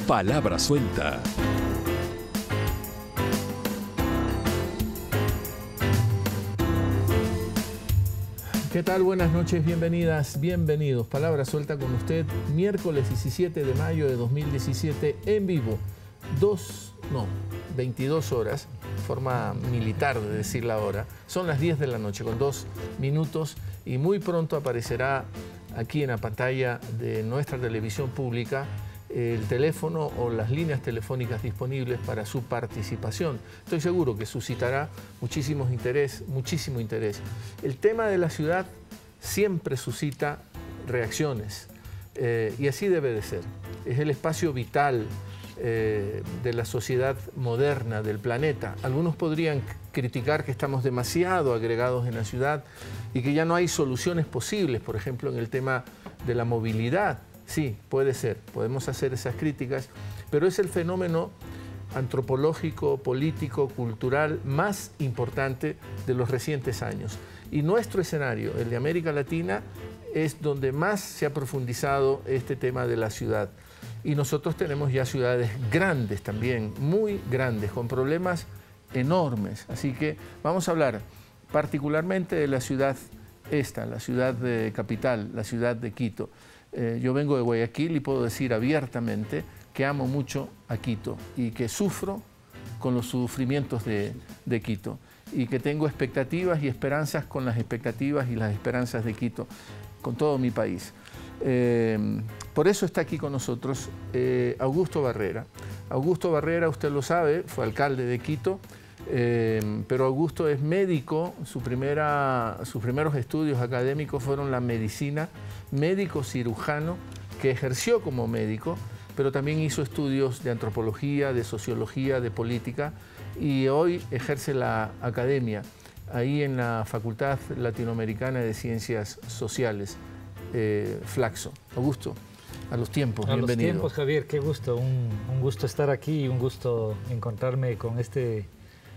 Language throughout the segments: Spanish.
Palabra Suelta. ¿Qué tal? Buenas noches, bienvenidas, bienvenidos. Palabra Suelta con usted, miércoles 17 de mayo de 2017, en vivo. 22 horas, forma militar de decir la hora. Son las 10 de la noche, con 2 minutos, y muy pronto aparecerá aquí en la pantalla de nuestra televisión pública el teléfono o las líneas telefónicas disponibles para su participación. Estoy seguro que suscitará muchísimo interés. El tema de la ciudad siempre suscita reacciones y así debe de ser. Es el espacio vital de la sociedad moderna, del planeta. Algunos podrían criticar que estamos demasiado agregados en la ciudad y que ya no hay soluciones posibles, por ejemplo, en el tema de la movilidad. Sí, puede ser, podemos hacer esas críticas, pero es el fenómeno antropológico, político, cultural más importante de los recientes años. Y nuestro escenario, el de América Latina, es donde más se ha profundizado este tema de la ciudad. Y nosotros tenemos ya ciudades grandes también, muy grandes, con problemas enormes. Así que vamos a hablar particularmente de la ciudad la ciudad capital, la ciudad de Quito. Yo vengo de Guayaquil y puedo decir abiertamente que amo mucho a Quito y que sufro con los sufrimientos de Quito y que tengo expectativas y esperanzas con las expectativas y las esperanzas de Quito, con todo mi país. Por eso está aquí con nosotros Augusto Barrera. Augusto Barrera, usted lo sabe, fue alcalde de Quito, pero Augusto es médico. Sus primeros estudios académicos fueron la medicina, médico cirujano que ejerció como médico, pero también hizo estudios de antropología, de sociología, de política, y hoy ejerce la academia ahí en la Facultad Latinoamericana de Ciencias Sociales, Flaxo. Augusto, a los tiempos, bienvenido. A los tiempos, Javier, qué gusto, un gusto estar aquí y un gusto encontrarme con este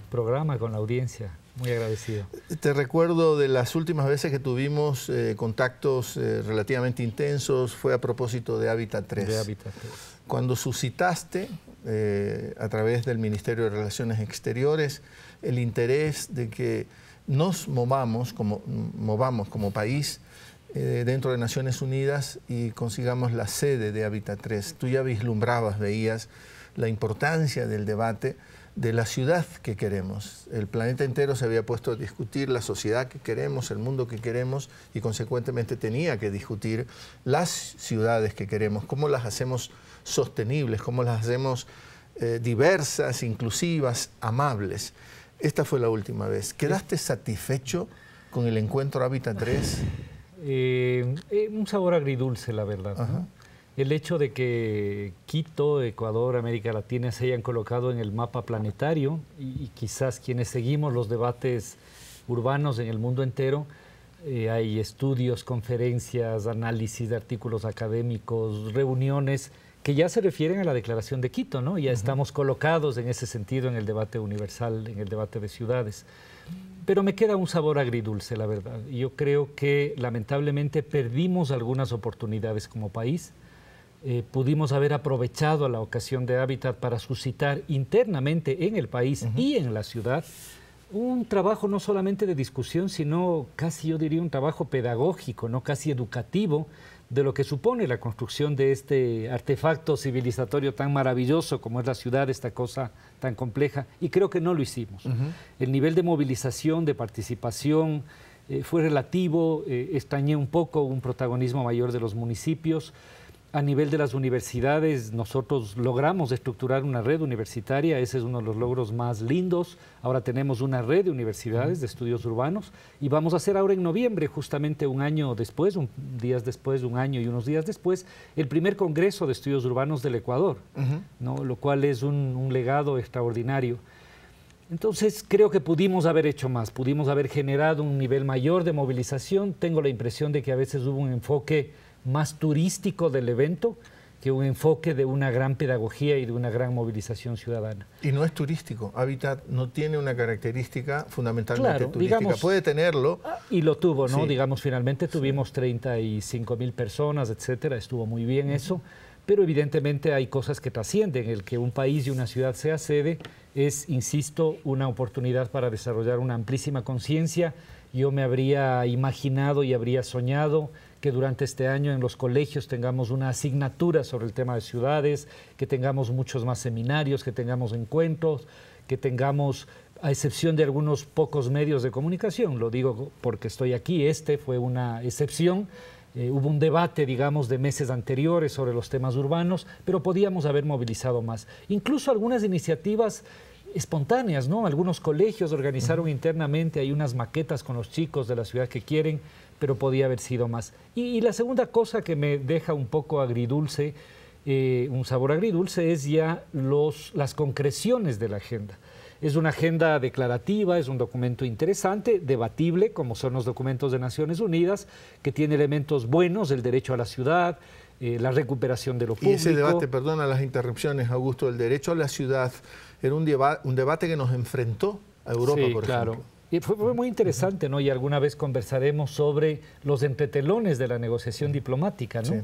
programa, con la audiencia. Muy agradecido. Te recuerdo de las últimas veces que tuvimos contactos relativamente intensos, fue a propósito de Hábitat 3. De Hábitat 3. Cuando suscitaste, a través del Ministerio de Relaciones Exteriores, el interés de que nos movamos como país dentro de Naciones Unidas y consigamos la sede de Hábitat 3. Tú ya veías la importancia del debate de la ciudad que queremos. El planeta entero se había puesto a discutir la sociedad que queremos, el mundo que queremos, y consecuentemente tenía que discutir las ciudades que queremos, cómo las hacemos sostenibles, cómo las hacemos diversas, inclusivas, amables. Esta fue la última vez. ¿Quedaste satisfecho con el encuentro Hábitat 3? Un sabor agridulce, la verdad, ¿no? El hecho de que Quito, Ecuador, América Latina se hayan colocado en el mapa planetario y quizás quienes seguimos los debates urbanos en el mundo entero, hay estudios, conferencias, análisis de artículos académicos, reuniones que ya se refieren a la Declaración de Quito, ¿no? Ya estamos colocados en ese sentido en el debate universal, en el debate de ciudades. Pero me queda un sabor agridulce, la verdad. Yo creo que lamentablemente perdimos algunas oportunidades como país. Pudimos haber aprovechado la ocasión de Hábitat para suscitar internamente en el país y en la ciudad un trabajo no solamente de discusión, sino casi, yo diría, un trabajo pedagógico, ¿no? Casi educativo, de lo que supone la construcción de este artefacto civilizatorio tan maravilloso como es la ciudad, esta cosa tan compleja, y creo que no lo hicimos. El nivel de movilización, de participación fue relativo, extrañé un poco un protagonismo mayor de los municipios. A nivel de las universidades, nosotros logramos estructurar una red universitaria, ese es uno de los logros más lindos. Ahora tenemos una red de universidades de estudios urbanos y vamos a hacer ahora en noviembre, justamente un año después, un año y unos días después, el primer Congreso de Estudios Urbanos del Ecuador, ¿no? Lo cual es un legado extraordinario. Entonces creo que pudimos haber hecho más, pudimos haber generado un nivel mayor de movilización. Tengo la impresión de que a veces hubo un enfoque más turístico del evento que un enfoque de una gran pedagogía y de una gran movilización ciudadana. Y no es turístico. Hábitat no tiene una característica fundamentalmente turística. Digamos, puede tenerlo. Y lo tuvo, ¿no? Sí. Digamos, finalmente tuvimos 35.000 personas, etcétera. Estuvo muy bien eso. pero evidentemente hay cosas que trascienden. El que un país y una ciudad sea sede es, insisto, una oportunidad para desarrollar una amplísima conciencia. Yo me habría imaginado y habría soñado que durante este año en los colegios tengamos una asignatura sobre el tema de ciudades, que tengamos muchos más seminarios, que tengamos encuentros, que tengamos, a excepción de algunos pocos medios de comunicación, lo digo porque estoy aquí, este fue una excepción. Hubo un debate, digamos, de meses anteriores sobre los temas urbanos, pero podíamos haber movilizado más. Incluso algunas iniciativas espontáneas, ¿no? Algunos colegios organizaron internamente, hay unas maquetas con los chicos de la ciudad que quieren, pero podía haber sido más. Y la segunda cosa que me deja un poco agridulce, un sabor agridulce, es ya las concreciones de la agenda. Es una agenda declarativa, es un documento interesante, debatible, como son los documentos de Naciones Unidas, que tiene elementos buenos, el derecho a la ciudad, la recuperación de lo público. Y ese debate, perdona las interrupciones, Augusto, el derecho a la ciudad era un debate que nos enfrentó a Europa, sí, por claro. ejemplo. Y fue muy interesante, ¿no? Y alguna vez conversaremos sobre los entretelones de la negociación diplomática, ¿no?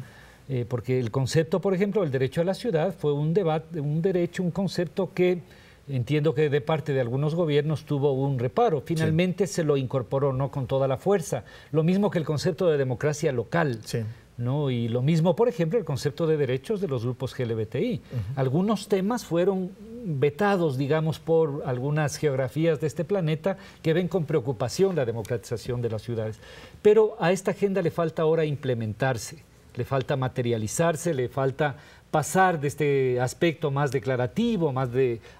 Sí. Porque el concepto, por ejemplo, del derecho a la ciudad fue un debate, un concepto que entiendo que de parte de algunos gobiernos tuvo un reparo. Finalmente se lo incorporó, no con toda la fuerza. Lo mismo que el concepto de democracia local. Sí. ¿No? Y lo mismo, por ejemplo, el concepto de derechos de los grupos LGBTI. Algunos temas fueron vetados, digamos, por algunas geografías de este planeta que ven con preocupación la democratización de las ciudades. Pero a esta agenda le falta ahora implementarse, le falta materializarse, le falta pasar de este aspecto más declarativo, más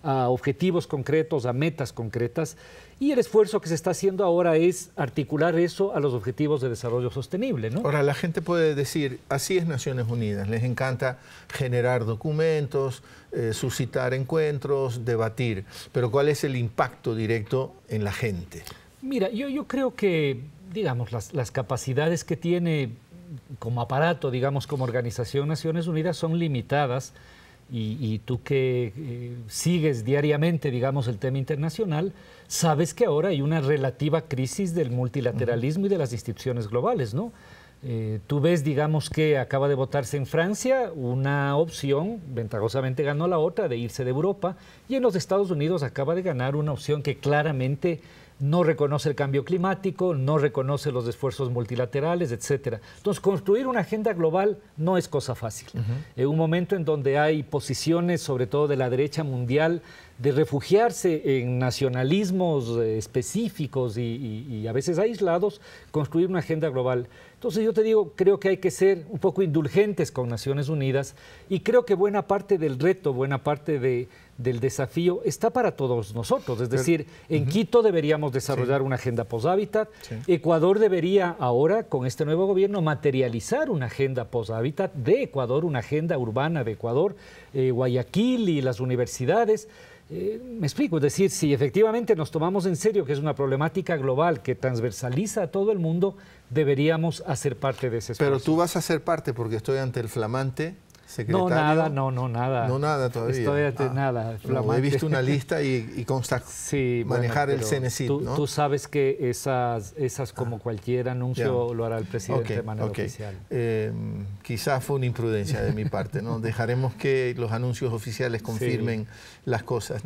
a objetivos concretos, a metas concretas. Y el esfuerzo que se está haciendo ahora es articular eso a los objetivos de desarrollo sostenible, ¿no? Ahora, la gente puede decir, así es Naciones Unidas, les encanta generar documentos, suscitar encuentros, debatir, pero ¿cuál es el impacto directo en la gente? Mira, yo creo que, digamos, las capacidades que tiene como aparato, digamos, como organización Naciones Unidas son limitadas. Y tú que sigues diariamente, digamos, el tema internacional, sabes que ahora hay una relativa crisis del multilateralismo y de las instituciones globales, ¿no? Tú ves, digamos, que acaba de votarse en Francia una opción, ventajosamente ganó la otra, de irse de Europa, y en los Estados Unidos acaba de ganar una opción que claramente no reconoce el cambio climático, no reconoce los esfuerzos multilaterales, etcétera. Entonces, construir una agenda global no es cosa fácil. En un momento en donde hay posiciones, sobre todo de la derecha mundial, de refugiarse en nacionalismos específicos y a veces aislados, construir una agenda global. Entonces yo te digo, creo que hay que ser un poco indulgentes con Naciones Unidas y creo que buena parte del reto, buena parte del desafío está para todos nosotros. Es decir, en Quito deberíamos desarrollar una agenda post-hábitat. Ecuador debería ahora, con este nuevo gobierno, materializar una agenda post-hábitat de Ecuador, una agenda urbana de Ecuador, Guayaquil y las universidades. Me explico, es decir, si efectivamente nos tomamos en serio que es una problemática global que transversaliza a todo el mundo, deberíamos hacer parte de ese esfuerzo. Pero tú vas a ser parte porque estoy ante el flamante secretario. Nada. No, nada todavía. Estoy ante nada. No, he visto una lista y consta manejar el CENESID, ¿no? Tú sabes que esas como cualquier anuncio lo hará el presidente de manera oficial. Quizás fue una imprudencia de mi parte, ¿no? Dejaremos que los anuncios oficiales confirmen las cosas.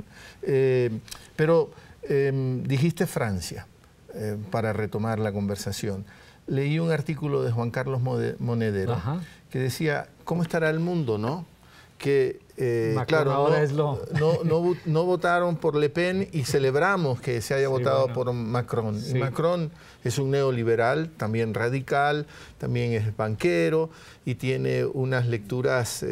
Pero dijiste Francia, para retomar la conversación. Leí un artículo de Juan Carlos Monedero que decía, ¿cómo estará el mundo, no? Que, claro, no votaron por Le Pen y celebramos que se haya votado por Macron. Y Macron es un neoliberal, también radical, también es banquero y tiene unas lecturas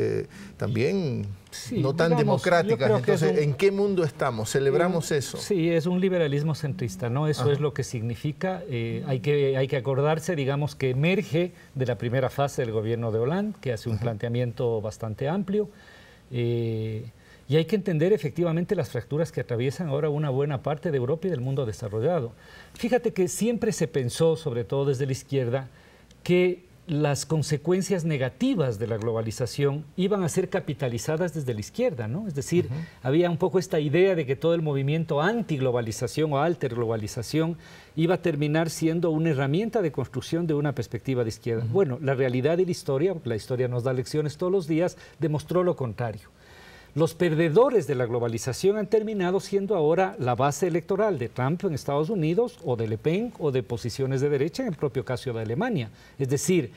también no tan democráticas. Entonces, ¿en qué mundo estamos? ¿Celebramos eso? Sí, es un liberalismo centrista, ¿no? Eso es lo que significa. Hay que acordarse, digamos, que emerge de la primera fase del gobierno de Hollande, que hace un planteamiento bastante amplio. Y hay que entender efectivamente las fracturas que atraviesan ahora una buena parte de Europa y del mundo desarrollado. Fíjate que siempre se pensó, sobre todo desde la izquierda, que las consecuencias negativas de la globalización iban a ser capitalizadas desde la izquierda, ¿no? Es decir, había un poco esta idea de que todo el movimiento antiglobalización o alterglobalización iba a terminar siendo una herramienta de construcción de una perspectiva de izquierda. Bueno, la realidad y la historia, porque la historia nos da lecciones todos los días, demostró lo contrario. Los perdedores de la globalización han terminado siendo ahora la base electoral de Trump en Estados Unidos o de Le Pen o de posiciones de derecha en el propio caso de Alemania. Es decir,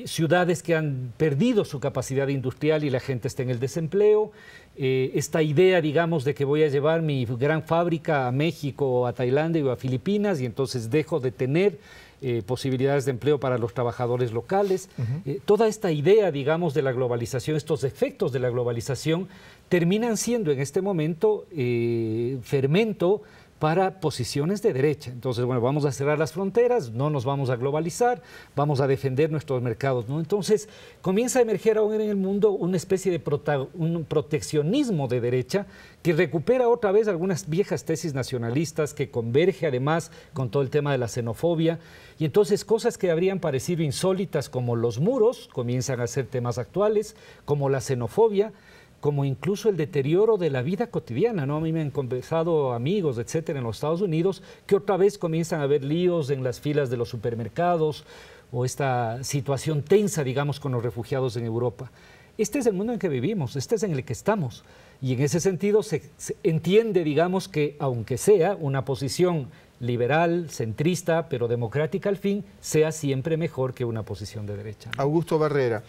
ciudades que han perdido su capacidad industrial y la gente está en el desempleo. Esta idea, digamos, de que voy a llevar mi gran fábrica a México o a Tailandia o a Filipinas y entonces dejo de tener posibilidades de empleo para los trabajadores locales. Toda esta idea, digamos, de la globalización, estos efectos de la globalización, terminan siendo en este momento fermento para posiciones de derecha. Entonces, bueno, vamos a cerrar las fronteras, no nos vamos a globalizar, vamos a defender nuestros mercados, ¿no? Entonces, comienza a emerger ahora en el mundo una especie de un proteccionismo de derecha que recupera otra vez algunas viejas tesis nacionalistas, que converge además con todo el tema de la xenofobia, y entonces cosas que habrían parecido insólitas como los muros comienzan a ser temas actuales, como la xenofobia, como incluso el deterioro de la vida cotidiana, ¿no? A mí me han conversado amigos, etcétera, en los Estados Unidos, que otra vez comienzan a haber líos en las filas de los supermercados o esta situación tensa, digamos, con los refugiados en Europa. Este es el mundo en que vivimos, este es en el que estamos. Y en ese sentido se entiende, digamos, que aunque sea una posición liberal, centrista, pero democrática al fin, sea siempre mejor que una posición de derecha, ¿no? Augusto Barrera,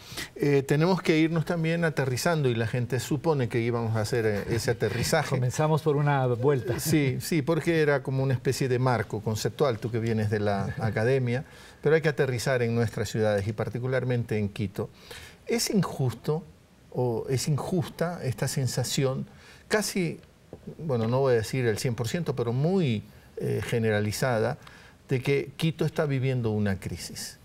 tenemos que irnos también aterrizando y la gente supone que íbamos a hacer ese aterrizaje. Comenzamos por una vuelta. Sí, sí, porque era como una especie de marco conceptual, tú que vienes de la academia, pero hay que aterrizar en nuestras ciudades y particularmente en Quito. ¿Es injusto o es injusta esta sensación casi, bueno, no voy a decir el 100%, pero muy generalizada, de que Quito está viviendo una crisis?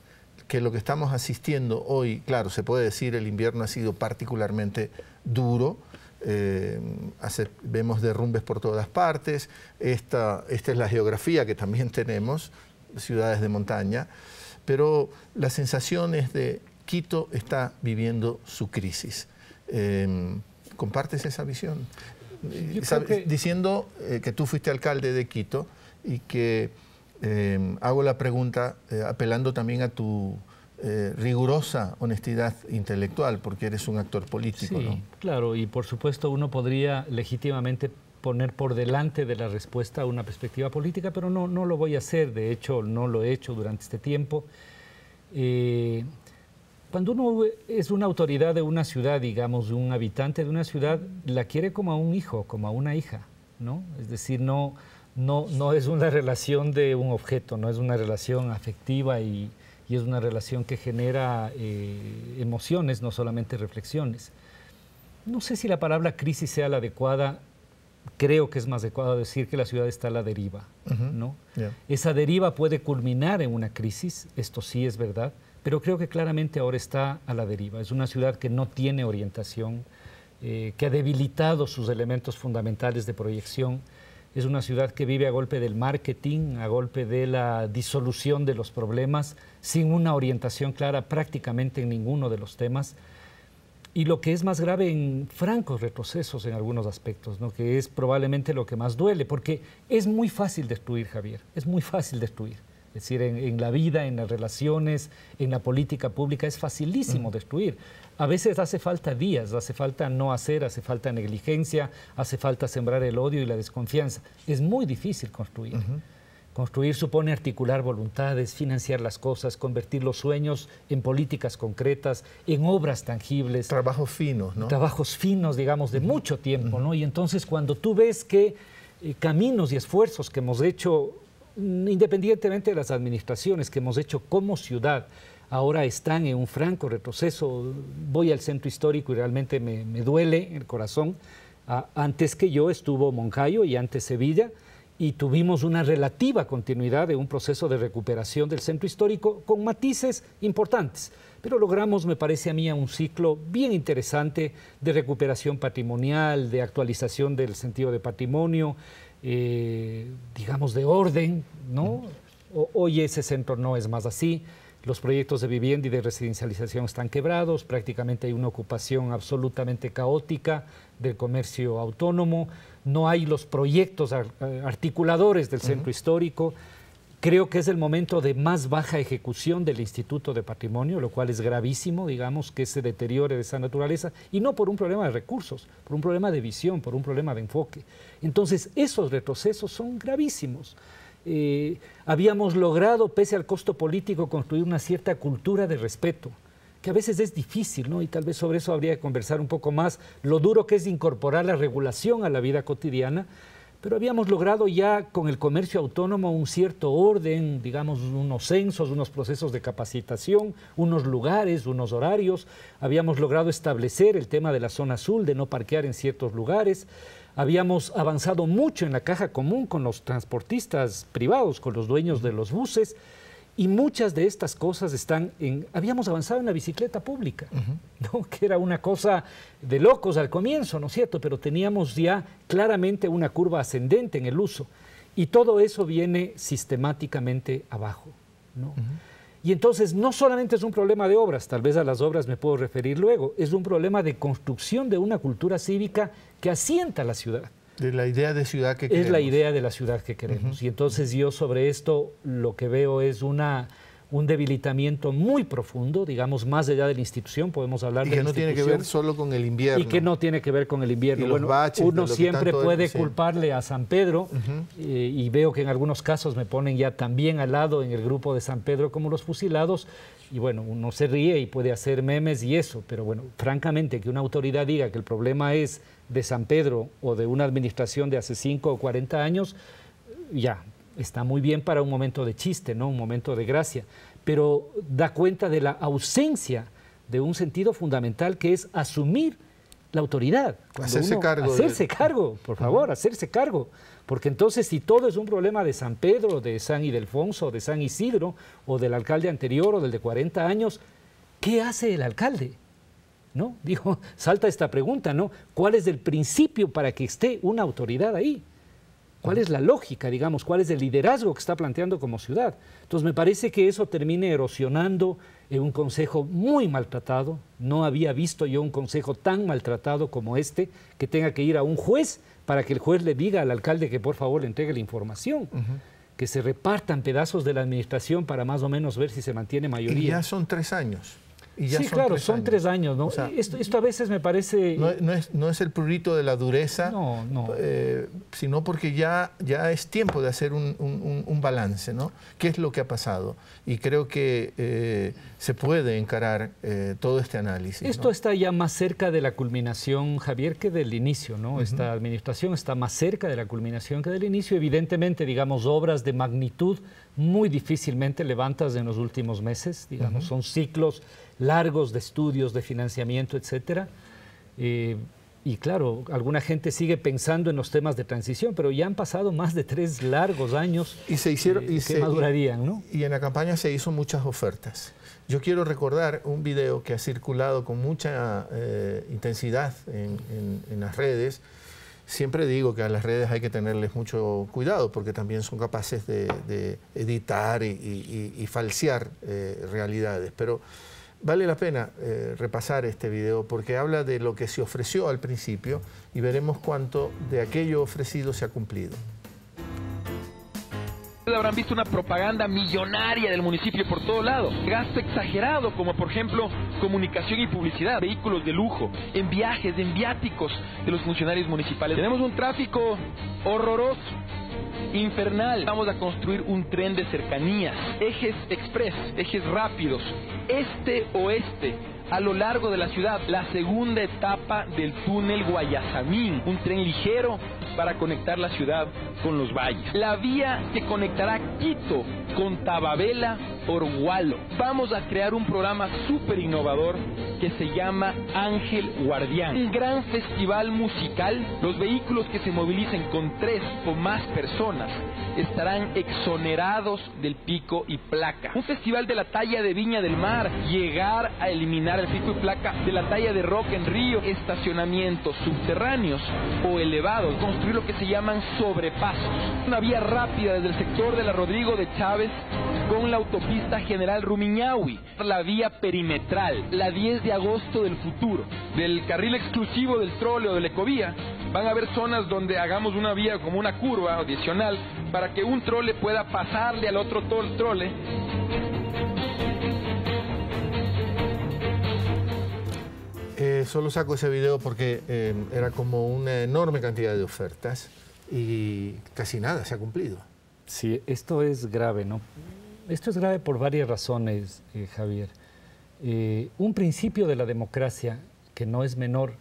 Que lo que estamos asistiendo hoy, claro, se puede decir el invierno ha sido particularmente duro, vemos derrumbes por todas partes, esta es la geografía que también tenemos, ciudades de montaña, pero la sensación es de Quito está viviendo su crisis. ¿Compartes esa visión? Diciendo que tú fuiste alcalde de Quito y que hago la pregunta apelando también a tu rigurosa honestidad intelectual, porque eres un actor político, sí, ¿no? Claro, y por supuesto uno podría legítimamente poner por delante de la respuesta una perspectiva política, pero no lo voy a hacer, de hecho no lo he hecho durante este tiempo. Cuando uno es una autoridad de una ciudad, digamos, un habitante de una ciudad, la quiere como a un hijo, como a una hija, ¿no? Es decir, no es una relación de un objeto, no es una relación afectiva y es una relación que genera emociones, no solamente reflexiones. No sé si la palabra crisis sea la adecuada, creo que es más adecuado decir que la ciudad está a la deriva, ¿no? Esa deriva puede culminar en una crisis, esto sí es verdad, pero creo que claramente ahora está a la deriva. Es una ciudad que no tiene orientación, que ha debilitado sus elementos fundamentales de proyección. Es una ciudad que vive a golpe del marketing, a golpe de la disolución de los problemas, sin una orientación clara prácticamente en ninguno de los temas. Y lo que es más grave, en francos retrocesos en algunos aspectos, ¿no? Que es probablemente lo que más duele, porque es muy fácil destruir, Javier, es muy fácil destruir. Es decir, en la vida, en las relaciones, en la política pública, es facilísimo destruir. A veces hace falta días, hace falta no hacer, hace falta negligencia, hace falta sembrar el odio y la desconfianza. Es muy difícil construir. Construir supone articular voluntades, financiar las cosas, convertir los sueños en políticas concretas, en obras tangibles. Trabajos finos, ¿no? Trabajos finos, digamos, de mucho tiempo, ¿no? Y entonces cuando tú ves que caminos y esfuerzos que hemos hecho, independientemente de las administraciones que hemos hecho como ciudad, ahora están en un franco retroceso. Voy al centro histórico y realmente me duele el corazón. Antes que yo estuvo Moncayo y antes Sevilla, y tuvimos una relativa continuidad de un proceso de recuperación del centro histórico con matices importantes. Pero logramos, me parece a mí, un ciclo bien interesante de recuperación patrimonial, de actualización del sentido de patrimonio, digamos, de orden, ¿no? Hoy ese centro no es más así. los proyectos de vivienda y de residencialización están quebrados, prácticamente hay una ocupación absolutamente caótica del comercio autónomo, no hay los proyectos articuladores del centro histórico. Creo que es el momento de más baja ejecución del Instituto de Patrimonio, lo cual es gravísimo, digamos, que se deteriore de esa naturaleza, y no por un problema de recursos, por un problema de visión, por un problema de enfoque. Entonces, esos retrocesos son gravísimos. Habíamos logrado, pese al costo político, construir una cierta cultura de respeto, que a veces es difícil, ¿no? Y tal vez sobre eso habría que conversar un poco más, lo duro que es incorporar la regulación a la vida cotidiana, pero habíamos logrado ya con el comercio autónomo un cierto orden, digamos, unos censos, unos procesos de capacitación, unos lugares, unos horarios. Habíamos logrado establecer el tema de la zona azul, de no parquear en ciertos lugares. Habíamos avanzado mucho en la caja común con los transportistas privados, con los dueños de los buses. Y muchas de estas cosas habíamos avanzado en la bicicleta pública, ¿no? Que era una cosa de locos al comienzo, ¿no es cierto? Pero teníamos ya claramente una curva ascendente en el uso. Y todo eso viene sistemáticamente abajo, ¿no? Y entonces no solamente es un problema de obras, tal vez a las obras me puedo referir luego, es un problema de construcción de una cultura cívica que asienta la ciudad. De la idea de ciudad que queremos. Es la idea de la ciudad que queremos. Y entonces yo sobre esto lo que veo es un debilitamiento muy profundo, digamos, más allá de la institución, podemos hablar de la institución. Y que no tiene que ver solo con el invierno. Y que no tiene que ver con el invierno. Y los baches, uno siempre puede culparle a San Pedro, y veo que en algunos casos me ponen ya también al lado en el grupo de San Pedro como los fusilados, y bueno, uno se ríe y puede hacer memes y eso, pero bueno, francamente que una autoridad diga que el problema es de San Pedro o de una administración de hace 5 o 40 años, ya, está muy bien para un momento de chiste, ¿no? Un momento de gracia, pero da cuenta de la ausencia de un sentido fundamental que es asumir la autoridad. Hacerse cargo. Hacerse cargo, por favor, hacerse cargo. Porque entonces si todo es un problema de San Pedro, de San Ildefonso, de San Isidro, o del alcalde anterior o del de 40 años, ¿qué hace el alcalde? ¿No? Digo, salta esta pregunta, ¿no? ¿Cuál es el principio para que esté una autoridad ahí? ¿Cuál es la lógica, digamos? ¿Cuál es el liderazgo que está planteando como ciudad? Entonces me parece que eso termine erosionando en un consejo muy maltratado. No había visto yo un consejo tan maltratado como este, que tenga que ir a un juez para que el juez le diga al alcalde que por favor le entregue la información. Que se repartan pedazos de la administración para más o menos ver si se mantiene mayoría. Y ya son 3 años. Sí, claro, son 3 años, ¿no? O sea, esto a veces me parece... No es el prurito de la dureza, sino porque ya es tiempo de hacer un balance, ¿no? ¿Qué es lo que ha pasado? Y creo que se puede encarar todo este análisis. Esto está ya más cerca de la culminación, Javier, que del inicio, ¿no? Esta administración está más cerca de la culminación que del inicio. Evidentemente, digamos, obras de magnitud muy difícilmente levantas en los últimos meses, digamos, son ciclos largos de estudios, de financiamiento, etcétera. Y claro, alguna gente sigue pensando en los temas de transición, pero ya han pasado más de 3 largos años que madurarían, ¿no? Y en la campaña se hizo muchas ofertas. Yo quiero recordar un video que ha circulado con mucha intensidad en las redes. Siempre digo que a las redes hay que tenerles mucho cuidado porque también son capaces de editar y falsear realidades, pero vale la pena repasar este video porque habla de lo que se ofreció al principio y veremos cuánto de aquello ofrecido se ha cumplido. Habrán visto una propaganda millonaria del municipio por todo lado, gasto exagerado como por ejemplo comunicación y publicidad, vehículos de lujo, en viajes, en viáticos de los funcionarios municipales. Tenemos un tráfico horroroso, infernal. Vamos a construir un tren de cercanías, ejes express, ejes rápidos, este-oeste, a lo largo de la ciudad. La segunda etapa del túnel Guayasamín, un tren ligero para conectar la ciudad con los valles. La vía que conectará Quito con Tababela por Hualo. Vamos a crear un programa súper innovador que se llama Ángel Guardián. Un gran festival musical. Los vehículos que se movilicen con 3 o más personas estarán exonerados del pico y placa. Un festival de la talla de Viña del Mar. Llegar a eliminar el pico y placa de la talla de Rock en Río. Estacionamientos subterráneos o elevados. Construir construir lo que se llaman sobrepasos. Una vía rápida desde el sector de la Rodrigo de Chávez con la autopista General Rumiñahui, la vía perimetral, la 10 de agosto del futuro. Del carril exclusivo del trole o de la ecovía, van a haber zonas donde hagamos una vía como una curva adicional para que un trole pueda pasarle al otro trole. Solo saco ese video porque era como una enorme cantidad de ofertas y casi nada se ha cumplido. Sí, esto es grave, ¿no? Esto es grave por varias razones, Javier. Un principio de la democracia, que no es menor,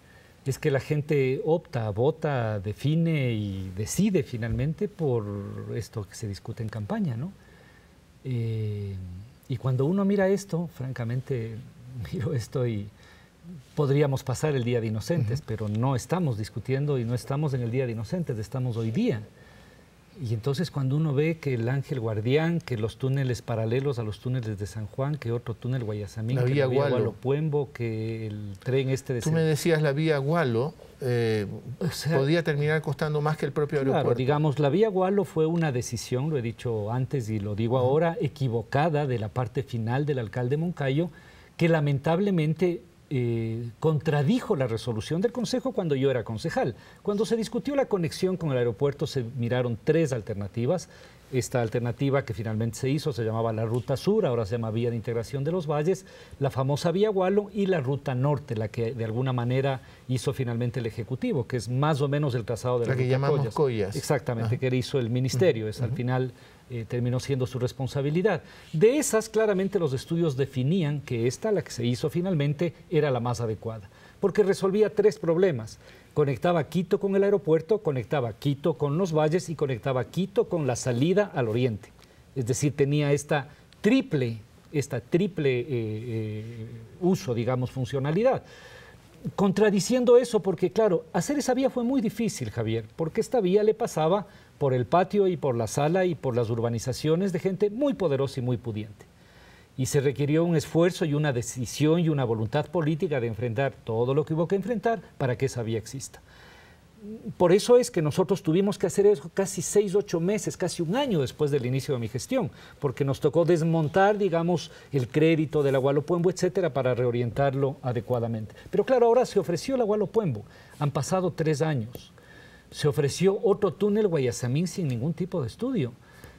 es que la gente opta, vota, define y decide finalmente por esto que se discute en campaña, ¿no? Y cuando uno mira esto, francamente, miro esto y podríamos pasar el Día de Inocentes, pero no estamos discutiendo y no estamos en el Día de Inocentes, estamos hoy día. Y entonces cuando uno ve que el Ángel Guardián, que los túneles paralelos a los túneles de San Juan, que otro túnel Guayasamín, que la vía Gualo-Puembo, que el tren de... Tú me decías la vía Gualo, podía terminar costando más que el propio aeropuerto. Claro, digamos, la vía Gualo fue una decisión, lo he dicho antes y lo digo ahora, equivocada de la parte final del alcalde Moncayo, que lamentablemente contradijo la resolución del Consejo cuando yo era concejal. Cuando se discutió la conexión con el aeropuerto se miraron tres alternativas. Esta alternativa que finalmente se hizo se llamaba la Ruta Sur, ahora se llama Vía de Integración de los Valles, la famosa Vía Gualo y la Ruta Norte, la que de alguna manera hizo finalmente el Ejecutivo, que es más o menos el trazado de la que llamamos Collas. Exactamente, que hizo el Ministerio, es al final... terminó siendo su responsabilidad. De esas, claramente los estudios definían que esta, la que se hizo finalmente, era la más adecuada, porque resolvía tres problemas. Conectaba Quito con el aeropuerto, conectaba Quito con los valles y conectaba Quito con la salida al oriente. Es decir, tenía esta triple uso, digamos, funcionalidad. Contradiciendo eso, porque claro, hacer esa vía fue muy difícil, Javier, porque esta vía le pasaba por el patio y por la sala y por las urbanizaciones de gente muy poderosa y muy pudiente. Y se requirió un esfuerzo y una decisión y una voluntad política de enfrentar todo lo que hubo que enfrentar para que esa vía exista. Por eso es que nosotros tuvimos que hacer eso casi 6, 8 meses, casi un año después del inicio de mi gestión, porque nos tocó desmontar, digamos, el crédito del Gualo-Puembo, etcétera, para reorientarlo adecuadamente. Pero claro, ahora se ofreció el Gualo-Puembo, han pasado 3 años. Se ofreció otro túnel Guayasamín sin ningún tipo de estudio.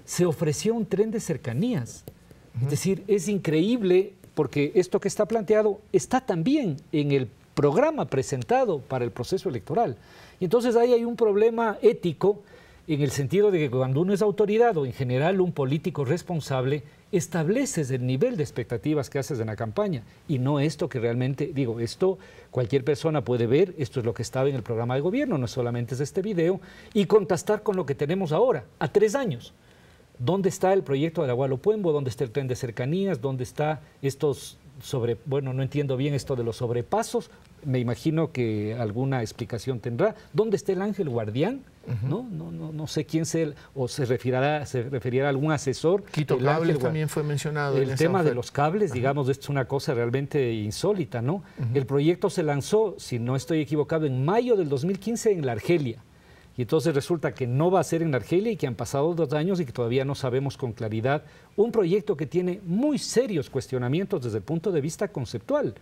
Se ofreció un tren de cercanías. Es decir, es increíble porque esto que está planteado está también en el programa presentado para el proceso electoral. Y entonces ahí hay un problema ético en el sentido de que cuando uno es autoridad o en general un político responsable, estableces el nivel de expectativas que haces en la campaña y no esto que realmente, digo, esto cualquier persona puede ver, esto es lo que estaba en el programa de gobierno, no solamente es este video, y contrastar con lo que tenemos ahora, a 3 años. ¿Dónde está el proyecto de la Gualo-Puembo? ¿Dónde está el tren de cercanías? ¿Dónde está estos bueno, no entiendo bien esto de los sobrepasos, me imagino que alguna explicación tendrá. ¿Dónde está el Ángel Guardián? No sé quién se referirá a algún asesor. Quito Cables también fue mencionado. El tema de los cables, digamos, esto es una cosa realmente insólita, ¿no? El proyecto se lanzó, si no estoy equivocado, en mayo del 2015 en la Argelia. Y entonces resulta que no va a ser en Argelia y que han pasado 2 años y que todavía no sabemos con claridad un proyecto que tiene muy serios cuestionamientos desde el punto de vista conceptual.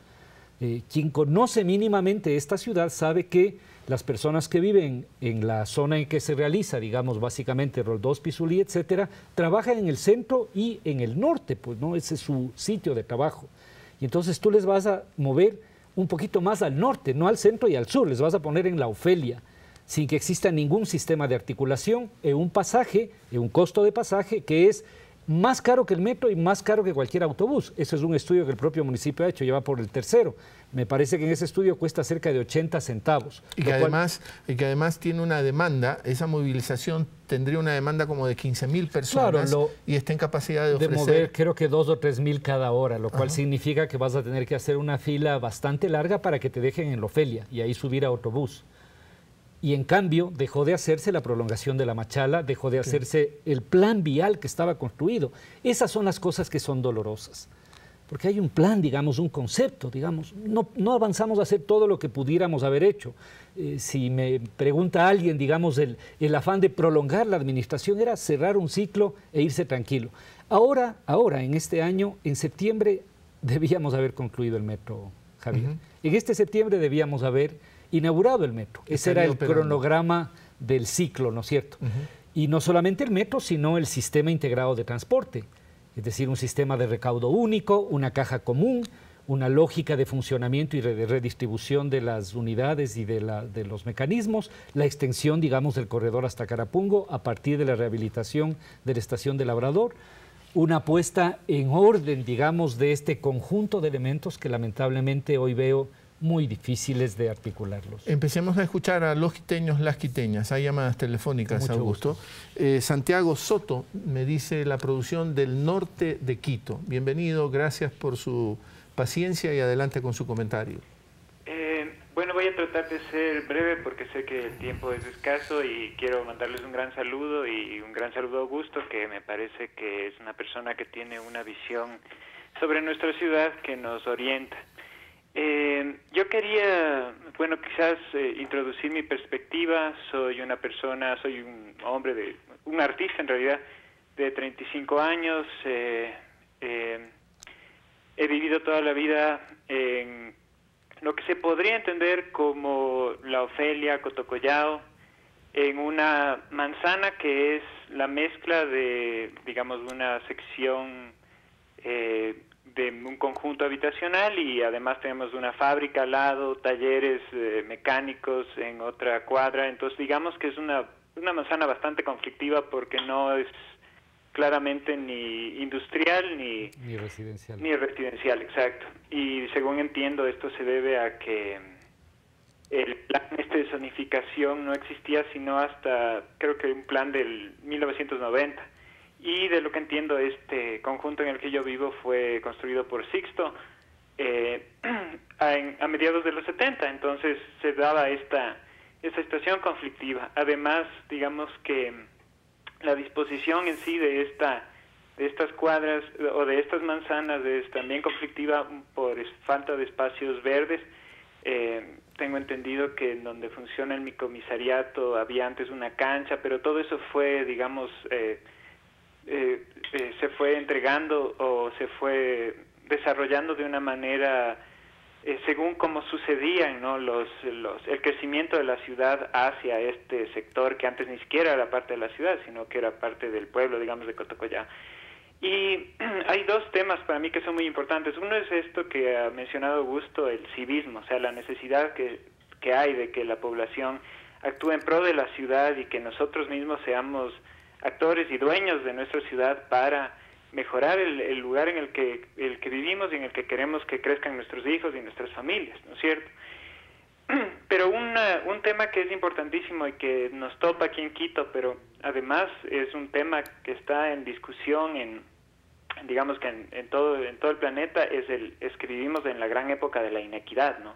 Quien conoce mínimamente esta ciudad sabe que las personas que viven en la zona en que se realiza, digamos básicamente Roldós, Pizulí, etcétera, trabajan en el centro y en el norte, pues no, ese es su sitio de trabajo. Y entonces tú les vas a mover un poquito más al norte, no al centro y al sur, les vas a poner en la Ofelia, sin que exista ningún sistema de articulación, un pasaje, un costo de pasaje que es más caro que el metro y más caro que cualquier autobús. Eso es un estudio que el propio municipio ha hecho, lleva por el tercero. Me parece que en ese estudio cuesta cerca de 80 centavos. Y que además tiene una demanda, esa movilización tendría una demanda como de 15.000 personas, claro, y está en capacidad de ofrecer... mover creo que 2.000 o 3.000 cada hora, lo cual significa que vas a tener que hacer una fila bastante larga para que te dejen en la Ofelia y ahí subir a autobús. Y en cambio dejó de hacerse la prolongación de la Machala, dejó de hacerse el plan vial que estaba construido. Esas son las cosas que son dolorosas. porque hay un plan, digamos, un concepto, digamos. No avanzamos a hacer todo lo que pudiéramos haber hecho. Si me pregunta alguien, digamos, el afán de prolongar la administración era cerrar un ciclo e irse tranquilo. Ahora, en este año, en septiembre, debíamos haber concluido el metro, Javier. En este septiembre debíamos haber inaugurado el metro. Ese era el cronograma del ciclo, ¿no es cierto? Y no solamente el metro, sino el sistema integrado de transporte. Es decir, un sistema de recaudo único, una caja común, una lógica de funcionamiento y de redistribución de las unidades y de los mecanismos, la extensión, digamos, del corredor hasta Carapungo a partir de la rehabilitación de la estación de Labrador, una puesta en orden, digamos, de este conjunto de elementos que lamentablemente hoy veo muy difíciles de articularlos. Empecemos a escuchar a los quiteños, las quiteñas. Hay llamadas telefónicas, mucho Augusto. Santiago Soto me dice la producción del norte de Quito. Bienvenido, gracias por su paciencia y adelante con su comentario. Bueno, voy a tratar de ser breve porque sé que el tiempo es escaso y quiero mandarles un gran saludo y un gran saludo a Augusto, que me parece que es una persona que tiene una visión sobre nuestra ciudad que nos orienta. Yo quería, bueno, quizás introducir mi perspectiva. Soy un hombre, un artista en realidad, de 35 años. He vivido toda la vida en lo que se podría entender como la Ofelia, Cotocollao, en una manzana que es la mezcla de, digamos, una sección de un conjunto habitacional y además tenemos una fábrica al lado, talleres mecánicos en otra cuadra. Entonces digamos que es una manzana bastante conflictiva porque no es claramente ni industrial ni residencial. Ni residencial, exacto. Y según entiendo esto se debe a que el plan de zonificación no existía sino hasta, creo que un plan del 1990. Y de lo que entiendo, este conjunto en el que yo vivo fue construido por Sixto a mediados de los 70, entonces se daba esta situación conflictiva. Además, digamos que la disposición en sí de estas cuadras o de estas manzanas es también conflictiva por falta de espacios verdes. Tengo entendido que en donde funciona el micomisariato había antes una cancha, pero todo eso fue, digamos, se fue entregando o se fue desarrollando de una manera según como sucedían, ¿no? el crecimiento de la ciudad hacia este sector que antes ni siquiera era parte de la ciudad, sino que era parte del pueblo, digamos, de Cotocollao. Y hay dos temas para mí que son muy importantes. Uno es esto que ha mencionado Augusto, el civismo, o sea, la necesidad que hay de que la población actúe en pro de la ciudad y que nosotros mismos seamos actores y dueños de nuestra ciudad para mejorar el lugar en el que vivimos y en el que queremos que crezcan nuestros hijos y nuestras familias, ¿no es cierto? Pero un tema que es importantísimo y que nos topa aquí en Quito, pero además es un tema que está en discusión digamos que en todo el planeta, es que vivimos en la gran época de la inequidad, ¿no?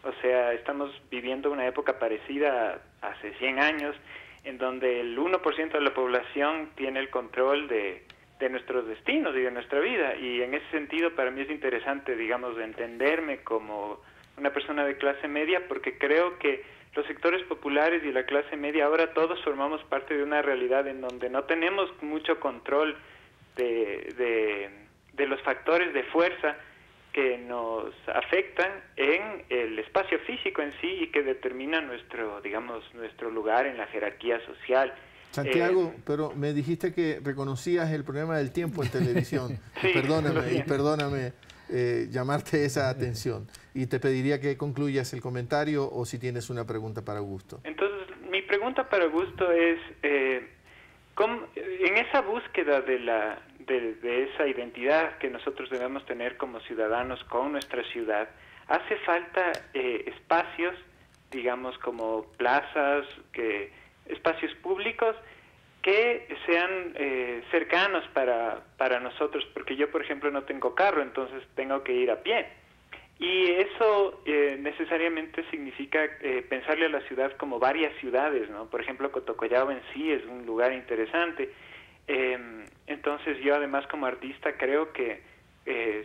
O sea, estamos viviendo una época parecida a hace 100 años, en donde el 1% de la población tiene el control de nuestros destinos y de nuestra vida. Y en ese sentido, para mí es interesante, digamos, entenderme como una persona de clase media, porque creo que los sectores populares y la clase media ahora todos formamos parte de una realidad en donde no tenemos mucho control de los factores de fuerza que nos afectan en el espacio físico en sí y que determinan nuestro lugar en la jerarquía social. Santiago, pero me dijiste que reconocías el problema del tiempo en televisión. Sí, perdóname llamarte esa atención. Y te pediría que concluyas el comentario o si tienes una pregunta para Augusto. Entonces, mi pregunta para Augusto es, en esa búsqueda de esa identidad que nosotros debemos tener como ciudadanos con nuestra ciudad, hace falta espacios, digamos, como plazas, espacios públicos que sean cercanos para nosotros, porque yo, por ejemplo, no tengo carro, entonces tengo que ir a pie. Y eso necesariamente significa pensarle a la ciudad como varias ciudades, ¿no? Por ejemplo, Cotocollao en sí es un lugar interesante. Entonces yo además como artista creo que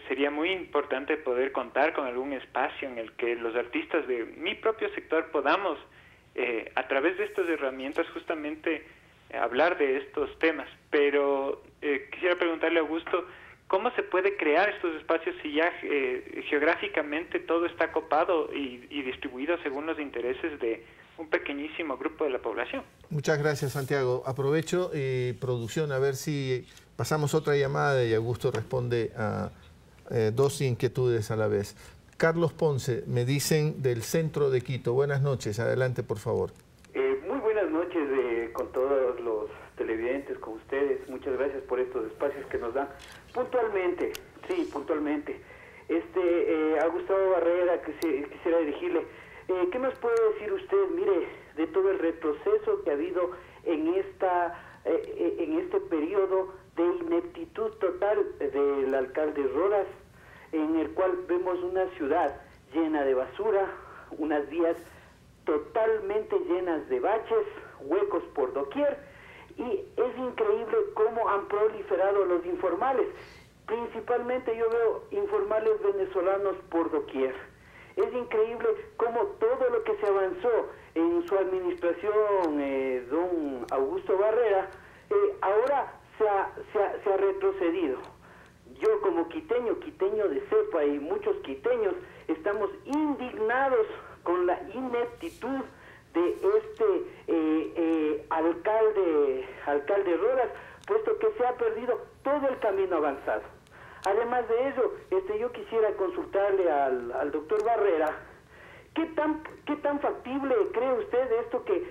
sería muy importante poder contar con algún espacio en el que los artistas de mi propio sector podamos, a través de estas herramientas, justamente hablar de estos temas. Pero quisiera preguntarle a Augusto, ¿cómo se puede crear estos espacios si ya geográficamente todo está copado y distribuido según los intereses de un pequeñísimo grupo de la población? Muchas gracias, Santiago. Aprovecho, producción, a ver si pasamos otra llamada y Augusto responde a dos inquietudes a la vez. Carlos Ponce, me dicen del centro de Quito. Buenas noches, adelante por favor. Muy buenas noches con todos los televidentes, con ustedes. Muchas gracias por estos espacios que nos dan. Puntualmente, sí, puntualmente. A Gustavo Barrera, quisiera dirigirle. ¿Qué nos puede decir usted, mire, de todo el retroceso que ha habido en este periodo de ineptitud total del alcalde Rodas, en el cual vemos una ciudad llena de basura, unas vías totalmente llenas de baches, huecos por doquier, y es increíble cómo han proliferado los informales. Principalmente yo veo informales venezolanos por doquier. Es increíble cómo todo lo que se avanzó en su administración, don Augusto Barrera, ahora se ha retrocedido. Yo como quiteño de cepa, y muchos quiteños estamos indignados con la ineptitud de alcalde Rodas, puesto que se ha perdido todo el camino avanzado. Además de ello, yo quisiera consultarle al doctor Barrera, ¿qué tan factible cree usted de esto que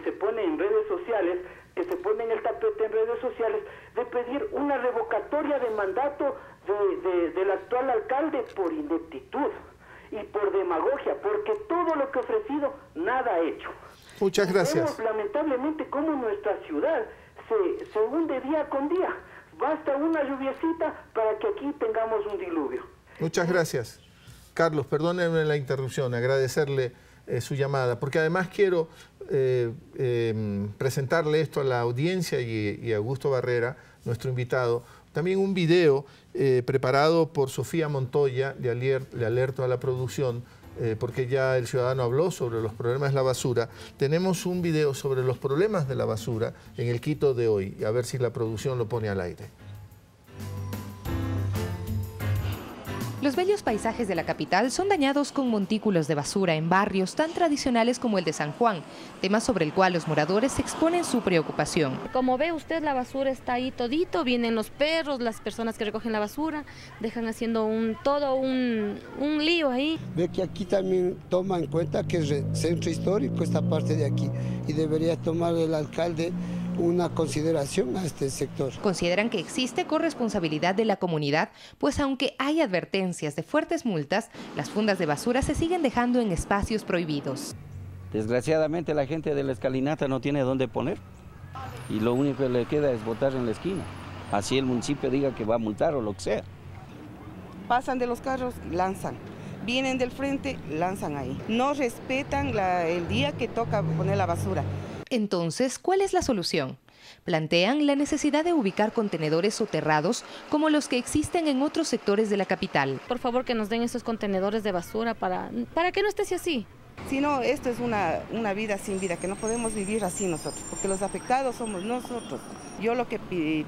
se pone en redes sociales, que se pone en el tapete en redes sociales, de pedir una revocatoria de mandato del actual alcalde por ineptitud y por demagogia, porque todo lo que ha ofrecido, nada ha hecho? Muchas gracias. Vemos lamentablemente cómo nuestra ciudad se hunde día con día. Basta una lluviecita para que aquí tengamos un diluvio. Muchas gracias. Carlos, perdónenme la interrupción, agradecerle su llamada, porque además quiero presentarle esto a la audiencia y a Augusto Barrera, nuestro invitado. También un video preparado por Sofía Montoya, le alerto a la producción, porque ya el ciudadano habló sobre los problemas de la basura. Tenemos un video sobre los problemas de la basura en el Quito de hoy, a ver si la producción lo pone al aire. Los bellos paisajes de la capital son dañados con montículos de basura en barrios tan tradicionales como el de San Juan, tema sobre el cual los moradores exponen su preocupación. Como ve usted, la basura está ahí todito, vienen los perros, las personas que recogen la basura, dejan haciendo todo un lío ahí. Ve que aquí también toma en cuenta que es centro histórico esta parte de aquí, y debería tomar el alcalde una consideración a este sector. Consideran que existe corresponsabilidad de la comunidad, pues aunque hay advertencias de fuertes multas, las fundas de basura se siguen dejando en espacios prohibidos. Desgraciadamente la gente de la escalinata no tiene dónde poner y lo único que le queda es botar en la esquina. Así el municipio diga que va a multar o lo que sea. Pasan de los carros, lanzan. Vienen del frente, lanzan ahí. No respetan el día que toca poner la basura. Entonces, ¿cuál es la solución? Plantean la necesidad de ubicar contenedores soterrados como los que existen en otros sectores de la capital. Por favor, que nos den esos contenedores de basura para que no esté así. Si no, esto es una vida sin vida, que no podemos vivir así nosotros, porque los afectados somos nosotros. Yo lo que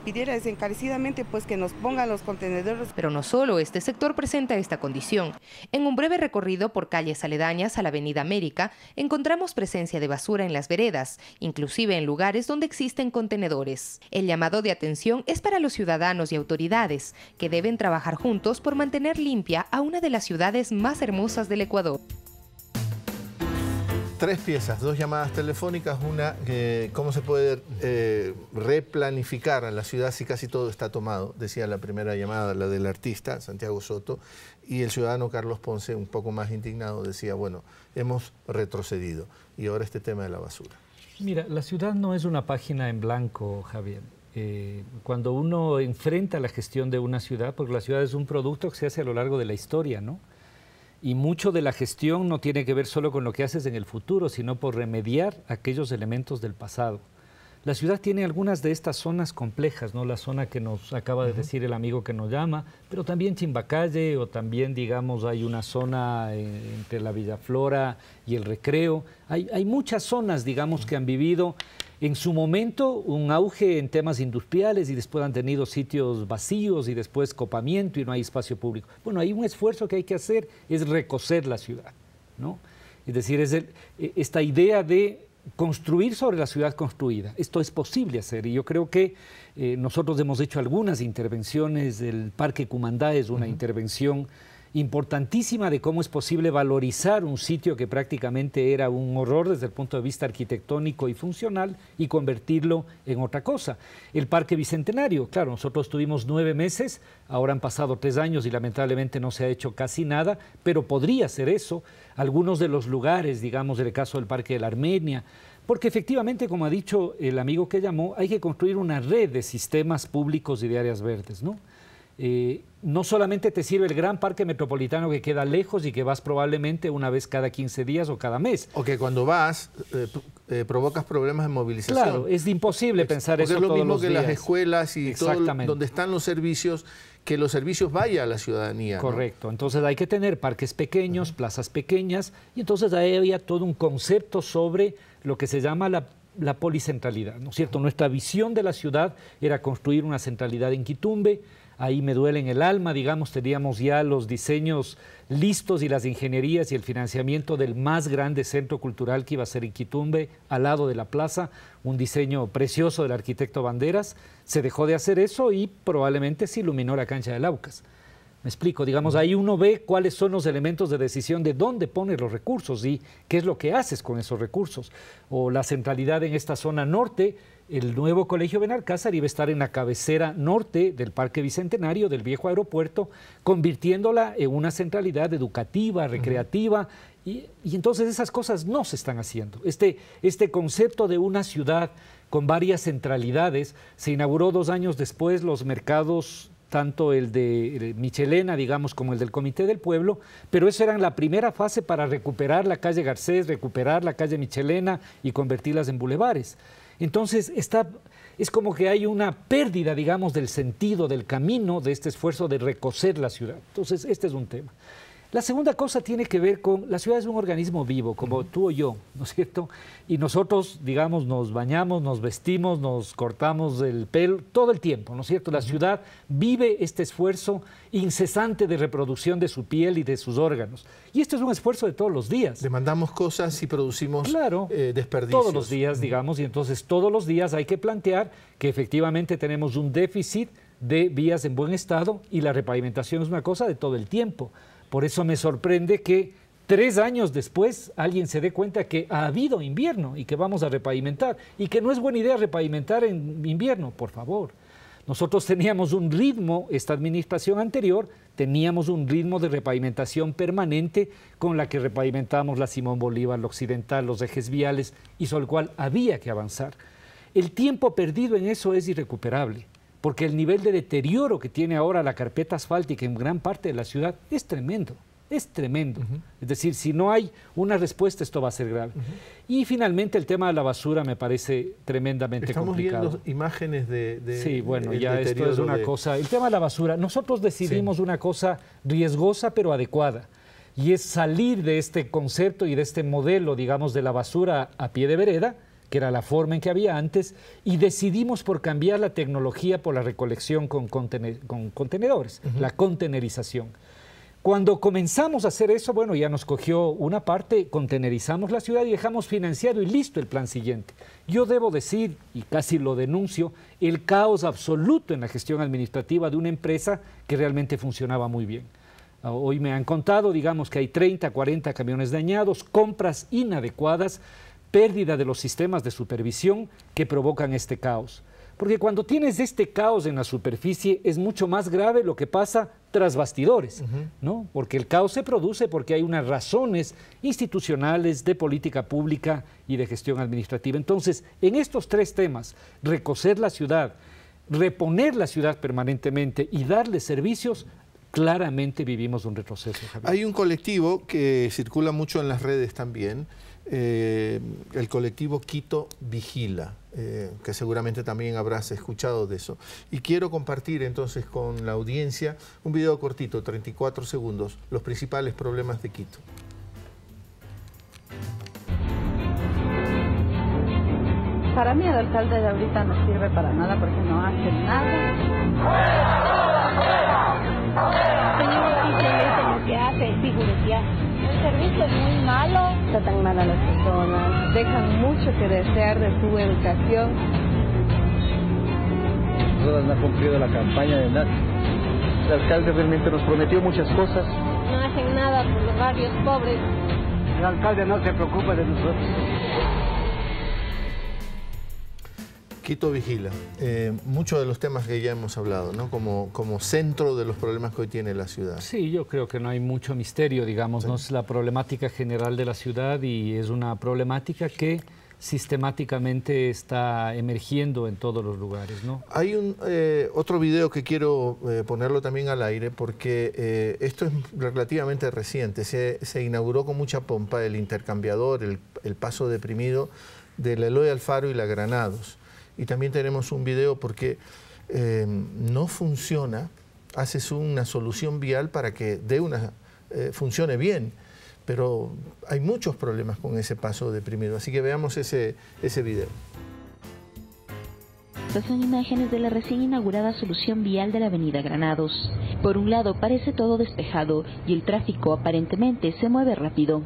pidiera es encarecidamente pues que nos pongan los contenedores. Pero no solo este sector presenta esta condición. En un breve recorrido por calles aledañas a la Avenida América, encontramos presencia de basura en las veredas, inclusive en lugares donde existen contenedores. El llamado de atención es para los ciudadanos y autoridades, que deben trabajar juntos por mantener limpia a una de las ciudades más hermosas del Ecuador. Tres piezas, dos llamadas telefónicas, una, cómo se puede replanificar a la ciudad si casi todo está tomado, decía la primera llamada, la del artista Santiago Soto, y el ciudadano Carlos Ponce, un poco más indignado, decía, bueno, hemos retrocedido, y ahora este tema de la basura. Mira, la ciudad no es una página en blanco, Javier. Cuando uno enfrenta la gestión de una ciudad, porque la ciudad es un producto que se hace a lo largo de la historia, ¿no? Y mucho de la gestión no tiene que ver solo con lo que haces en el futuro, sino por remediar aquellos elementos del pasado. la ciudad tiene algunas de estas zonas complejas, ¿no? La zona que nos acaba de decir el amigo que nos llama, pero también Chimbacalle, o también, digamos, hay una zona entre la Villaflora y el Recreo. Hay muchas zonas, digamos, que han vivido en su momento un auge en temas industriales y después han tenido sitios vacíos y después copamiento y no hay espacio público. Bueno, hay un esfuerzo que hay que hacer, es recocer la ciudad, ¿no? Es decir, esta idea de construir sobre la ciudad construida. Esto es posible hacer y yo creo que nosotros hemos hecho algunas intervenciones. El Parque Cumandá es una intervención importantísima de cómo es posible valorizar un sitio que prácticamente era un horror desde el punto de vista arquitectónico y funcional y convertirlo en otra cosa. El Parque Bicentenario, claro, nosotros tuvimos 9 meses, ahora han pasado 3 años y lamentablemente no se ha hecho casi nada, pero podría ser eso. Algunos de los lugares, digamos, en el caso del Parque de la Armenia, porque efectivamente, como ha dicho el amigo que llamó, hay que construir una red de sistemas públicos y de áreas verdes, ¿no? No solamente te sirve el gran parque metropolitano que queda lejos y que vas probablemente una vez cada 15 días o cada mes. O que cuando vas provocas problemas de movilización. Claro, es imposible pensar eso todos los días. Es lo mismo que las escuelas y todo donde están los servicios, que los servicios vayan a la ciudadanía. Correcto, ¿no? Entonces hay que tener parques pequeños, plazas pequeñas, y entonces ahí había todo un concepto sobre lo que se llama la policentralidad, ¿no es cierto? Nuestra visión de la ciudad era construir una centralidad en Quitumbe. Ahí me duele en el alma, digamos, teníamos ya los diseños listos y las ingenierías y el financiamiento del más grande centro cultural que iba a ser en Quitumbe, al lado de la plaza, un diseño precioso del arquitecto Banderas. Se dejó de hacer eso y probablemente se iluminó la cancha del Aucas. Me explico, digamos, ahí uno ve cuáles son los elementos de decisión de dónde pones los recursos y qué es lo que haces con esos recursos. O la centralidad en esta zona norte. El nuevo Colegio Benalcázar iba a estar en la cabecera norte del Parque Bicentenario, del viejo aeropuerto, convirtiéndola en una centralidad educativa, recreativa, y entonces esas cosas no se están haciendo. Este concepto de una ciudad con varias centralidades se inauguró 2 años después. Los mercados, tanto el de Michelena, digamos, como el del Comité del Pueblo, pero eso era la primera fase para recuperar la calle Garcés, recuperar la calle Michelena y convertirlas en bulevares. Entonces, es como que hay una pérdida, digamos, del sentido, del camino de este esfuerzo de recocer la ciudad. Entonces, este es un tema. La segunda cosa tiene que ver con, la ciudad es un organismo vivo, como tú o yo, ¿no es cierto? Y nosotros, digamos, nos bañamos, nos vestimos, nos cortamos el pelo, todo el tiempo, ¿no es cierto? La ciudad vive este esfuerzo incesante de reproducción de su piel y de sus órganos. Y esto es un esfuerzo de todos los días. Demandamos cosas y producimos desperdicios. Todos los días, digamos, y entonces todos los días hay que plantear que efectivamente tenemos un déficit de vías en buen estado y la repavimentación es una cosa de todo el tiempo. Por eso me sorprende que 3 años después alguien se dé cuenta que ha habido invierno y que vamos a repavimentar y que no es buena idea repavimentar en invierno, por favor. Nosotros teníamos un ritmo, esta administración anterior, teníamos un ritmo de repavimentación permanente con la que repavimentamos la Simón Bolívar, la Occidental, los ejes viales y sobre el cual había que avanzar. El tiempo perdido en eso es irrecuperable, porque el nivel de deterioro que tiene ahora la carpeta asfáltica en gran parte de la ciudad es tremendo, es tremendo. Es decir, si no hay una respuesta, esto va a ser grave. Y finalmente el tema de la basura me parece tremendamente complicado. Estamos viendo imágenes de sí, bueno, ya esto es una cosa. El tema de la basura, nosotros decidimos una cosa riesgosa pero adecuada, y es salir de este concepto y de este modelo, digamos, de la basura a pie de vereda, que era la forma en que había antes, y decidimos por cambiar la tecnología por la recolección con contenedores, la contenerización. Cuando comenzamos a hacer eso, bueno, ya nos cogió una parte, contenerizamos la ciudad y dejamos financiado y listo el plan siguiente. Yo debo decir, y casi lo denuncio, el caos absoluto en la gestión administrativa de una empresa que realmente funcionaba muy bien. Hoy me han contado, digamos, que hay 30, 40 camiones dañados, compras inadecuadas, pérdida de los sistemas de supervisión que provocan este caos. Porque cuando tienes este caos en la superficie es mucho más grave lo que pasa tras bastidores, ¿no? Porque el caos se produce porque hay unas razones institucionales, de política pública y de gestión administrativa. Entonces, en estos 3 temas, recocer la ciudad, reponer la ciudad permanentemente y darle servicios, claramente vivimos un retroceso, Javier. Hay un colectivo que circula mucho en las redes también, el colectivo Quito Vigila, que seguramente también habrás escuchado de eso. Y quiero compartir entonces con la audiencia un video cortito, 34 segundos, los principales problemas de Quito. Para mí el alcalde de ahorita no sirve para nada porque no hace nada. Simplemente lo que hace es figuretear. El servicio es muy malo. Tratan mal a las personas, dejan mucho que desear de su educación. No ha cumplido la campaña de nada. El alcalde realmente nos prometió muchas cosas. No hacen nada por los barrios pobres. El alcalde no se preocupa de nosotros. Quito Vigila, muchos de los temas que ya hemos hablado, ¿no? Como centro de los problemas que hoy tiene la ciudad. Sí, yo creo que no hay mucho misterio, digamos, ¿no? Es la problemática general de la ciudad y es una problemática que sistemáticamente está emergiendo en todos los lugares, ¿no? Hay otro video que quiero ponerlo también al aire porque esto es relativamente reciente. Se inauguró con mucha pompa el intercambiador, el paso deprimido de la Eloy Alfaro y la Granados. Y también tenemos un video porque no funciona, haces una solución vial para que funcione bien, pero hay muchos problemas con ese paso deprimido. Así que veamos ese video. Estas son imágenes de la recién inaugurada solución vial de la avenida Granados. Por un lado parece todo despejado y el tráfico aparentemente se mueve rápido.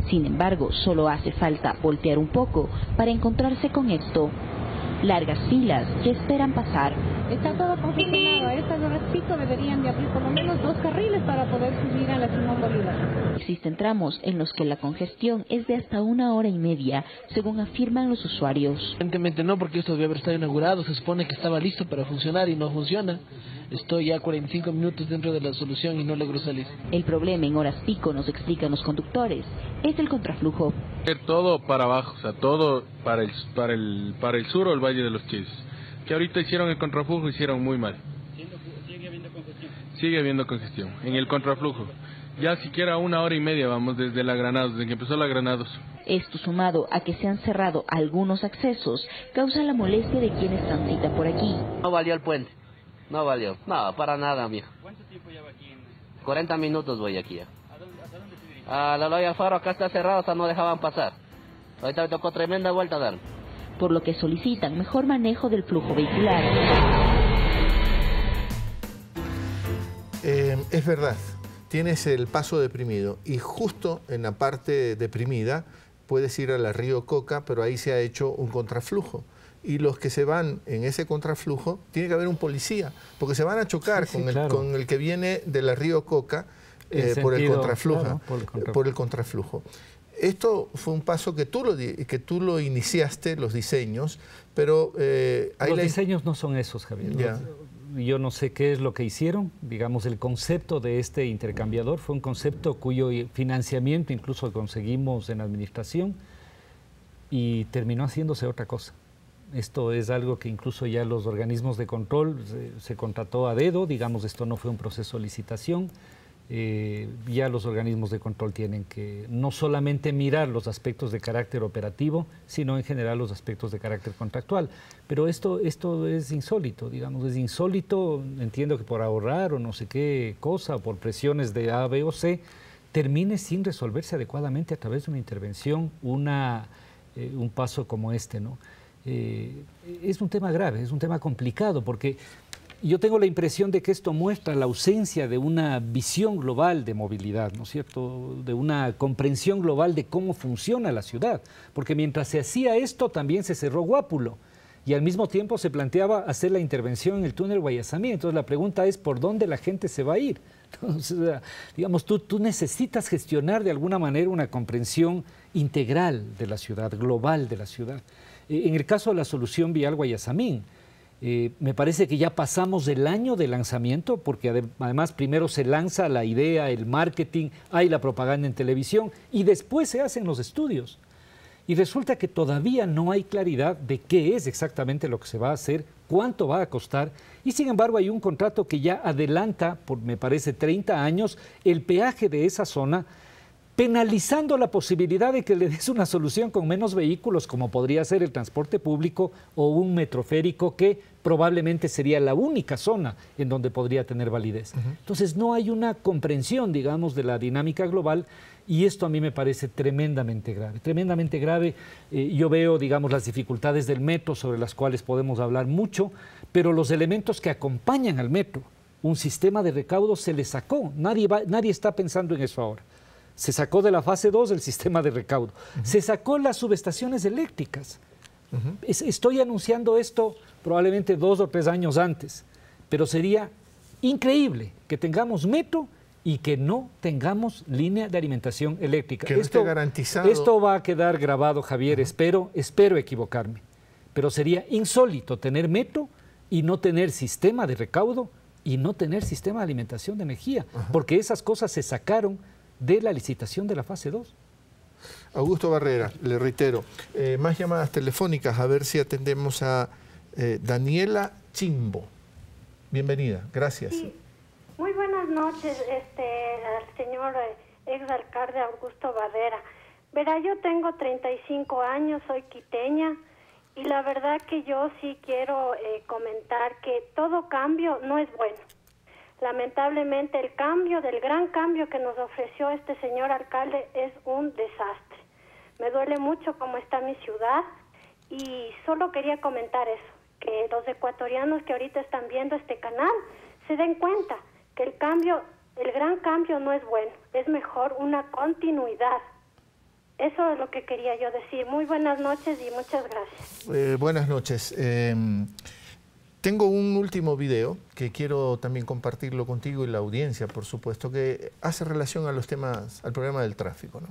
Sin embargo, solo hace falta voltear un poco para encontrarse con esto. Largas filas que esperan pasar. Está todo congestionado. A estas horas pico deberían de abrir por lo menos 2 carriles para poder subir a la Simón Bolívar. Existen tramos en los que la congestión es de hasta 1 hora y media, según afirman los usuarios. Evidentemente no, porque esto debe haber estado inaugurado, se supone que estaba listo para funcionar y no funciona. Estoy ya 45 minutos dentro de la solución y no logro salir. El problema en horas pico, nos explican los conductores, es el contraflujo. Todo para abajo, o sea, todo para el sur o el Valle de los Chillos. Que ahorita hicieron el contraflujo, hicieron muy mal. ¿Sigue habiendo congestión? Sigue habiendo congestión en el contraflujo. Ya siquiera 1 hora y media vamos desde la Granados, desde que empezó la Granados. Esto sumado a que se han cerrado algunos accesos, causa la molestia de quienes transitan por aquí. No valió el puente, no valió, no, para nada, mijo. ¿Cuánto tiempo lleva aquí? 40 minutos voy aquí ya. ¿Hasta dónde se dirige? A la Eloy Alfaro, acá está cerrado, o sea, no dejaban pasar. Ahorita me tocó tremenda vuelta a dar. Por lo que solicitan mejor manejo del flujo vehicular. Es verdad, tienes el paso deprimido y justo en la parte deprimida puedes ir a la Río Coca, pero ahí se ha hecho un contraflujo. Y los que se van en ese contraflujo, tiene que haber un policía, porque se van a chocar con el que viene de la Río Coca por el contraflujo. Esto fue un paso que tú lo iniciaste, los diseños, pero... los diseños no son esos, Javier. Ya. Yo no sé qué es lo que hicieron. Digamos, el concepto de este intercambiador fue un concepto cuyo financiamiento incluso conseguimos en administración y terminó haciéndose otra cosa. Esto es algo que incluso ya los organismos de control se contrató a dedo, digamos, esto no fue un proceso de licitación. Ya los organismos de control tienen que no solamente mirar los aspectos de carácter operativo, sino en general los aspectos de carácter contractual. Pero esto es insólito, digamos, es insólito, entiendo que por ahorrar o no sé qué cosa, o por presiones de A, B o C, termine sin resolverse adecuadamente a través de una intervención, un paso como este, ¿no? Es un tema grave, es un tema complicado, porque yo tengo la impresión de que esto muestra la ausencia de una visión global de movilidad, ¿no es cierto?, de una comprensión global de cómo funciona la ciudad, porque mientras se hacía esto también se cerró Guápulo y al mismo tiempo se planteaba hacer la intervención en el túnel Guayasamín. Entonces la pregunta es ¿por dónde la gente se va a ir? Entonces, digamos, tú necesitas gestionar de alguna manera una comprensión integral de la ciudad, global de la ciudad. En el caso de la solución vial Guayasamín, me parece que ya pasamos del año de lanzamiento, porque además primero se lanza la idea, el marketing, hay la propaganda en televisión y después se hacen los estudios. Y resulta que todavía no hay claridad de qué es exactamente lo que se va a hacer, cuánto va a costar, y sin embargo hay un contrato que ya adelanta, por me parece 30 años, el peaje de esa zona, penalizando la posibilidad de que le des una solución con menos vehículos, como podría ser el transporte público o un metroférico, que probablemente sería la única zona en donde podría tener validez. Entonces no hay una comprensión, digamos, de la dinámica global, y esto a mí me parece tremendamente grave. Tremendamente grave. Yo veo, digamos, las dificultades del metro, sobre las cuales podemos hablar mucho, pero los elementos que acompañan al metro, un sistema de recaudo se le sacó. Nadie está pensando en eso ahora. Se sacó de la fase 2 el sistema de recaudo. Se sacó las subestaciones eléctricas. Estoy anunciando esto probablemente 2 o 3 años antes, pero sería increíble que tengamos metro y que no tengamos línea de alimentación eléctrica. Que no esté garantizado. Esto va a quedar grabado, Javier, espero equivocarme, pero sería insólito tener metro y no tener sistema de recaudo y no tener sistema de alimentación de energía, porque esas cosas se sacaron de la licitación de la fase 2. Augusto Barrera, le reitero, más llamadas telefónicas, a ver si atendemos a Daniela Chimbo. Bienvenida, gracias. Sí. Muy buenas noches, al señor exalcalde Augusto Barrera. Verá, yo tengo 35 años, soy quiteña, y la verdad que yo sí quiero comentar que todo cambio no es bueno. Lamentablemente el gran cambio que nos ofreció este señor alcalde es un desastre. Me duele mucho cómo está mi ciudad y solo quería comentar eso, que los ecuatorianos que ahorita están viendo este canal se den cuenta que el gran cambio no es bueno, es mejor una continuidad. Eso es lo que quería yo decir. Muy buenas noches y muchas gracias. Buenas noches. Tengo un último video que quiero también compartirlo contigo y la audiencia, por supuesto, que hace relación a los temas, al problema del tráfico, ¿no?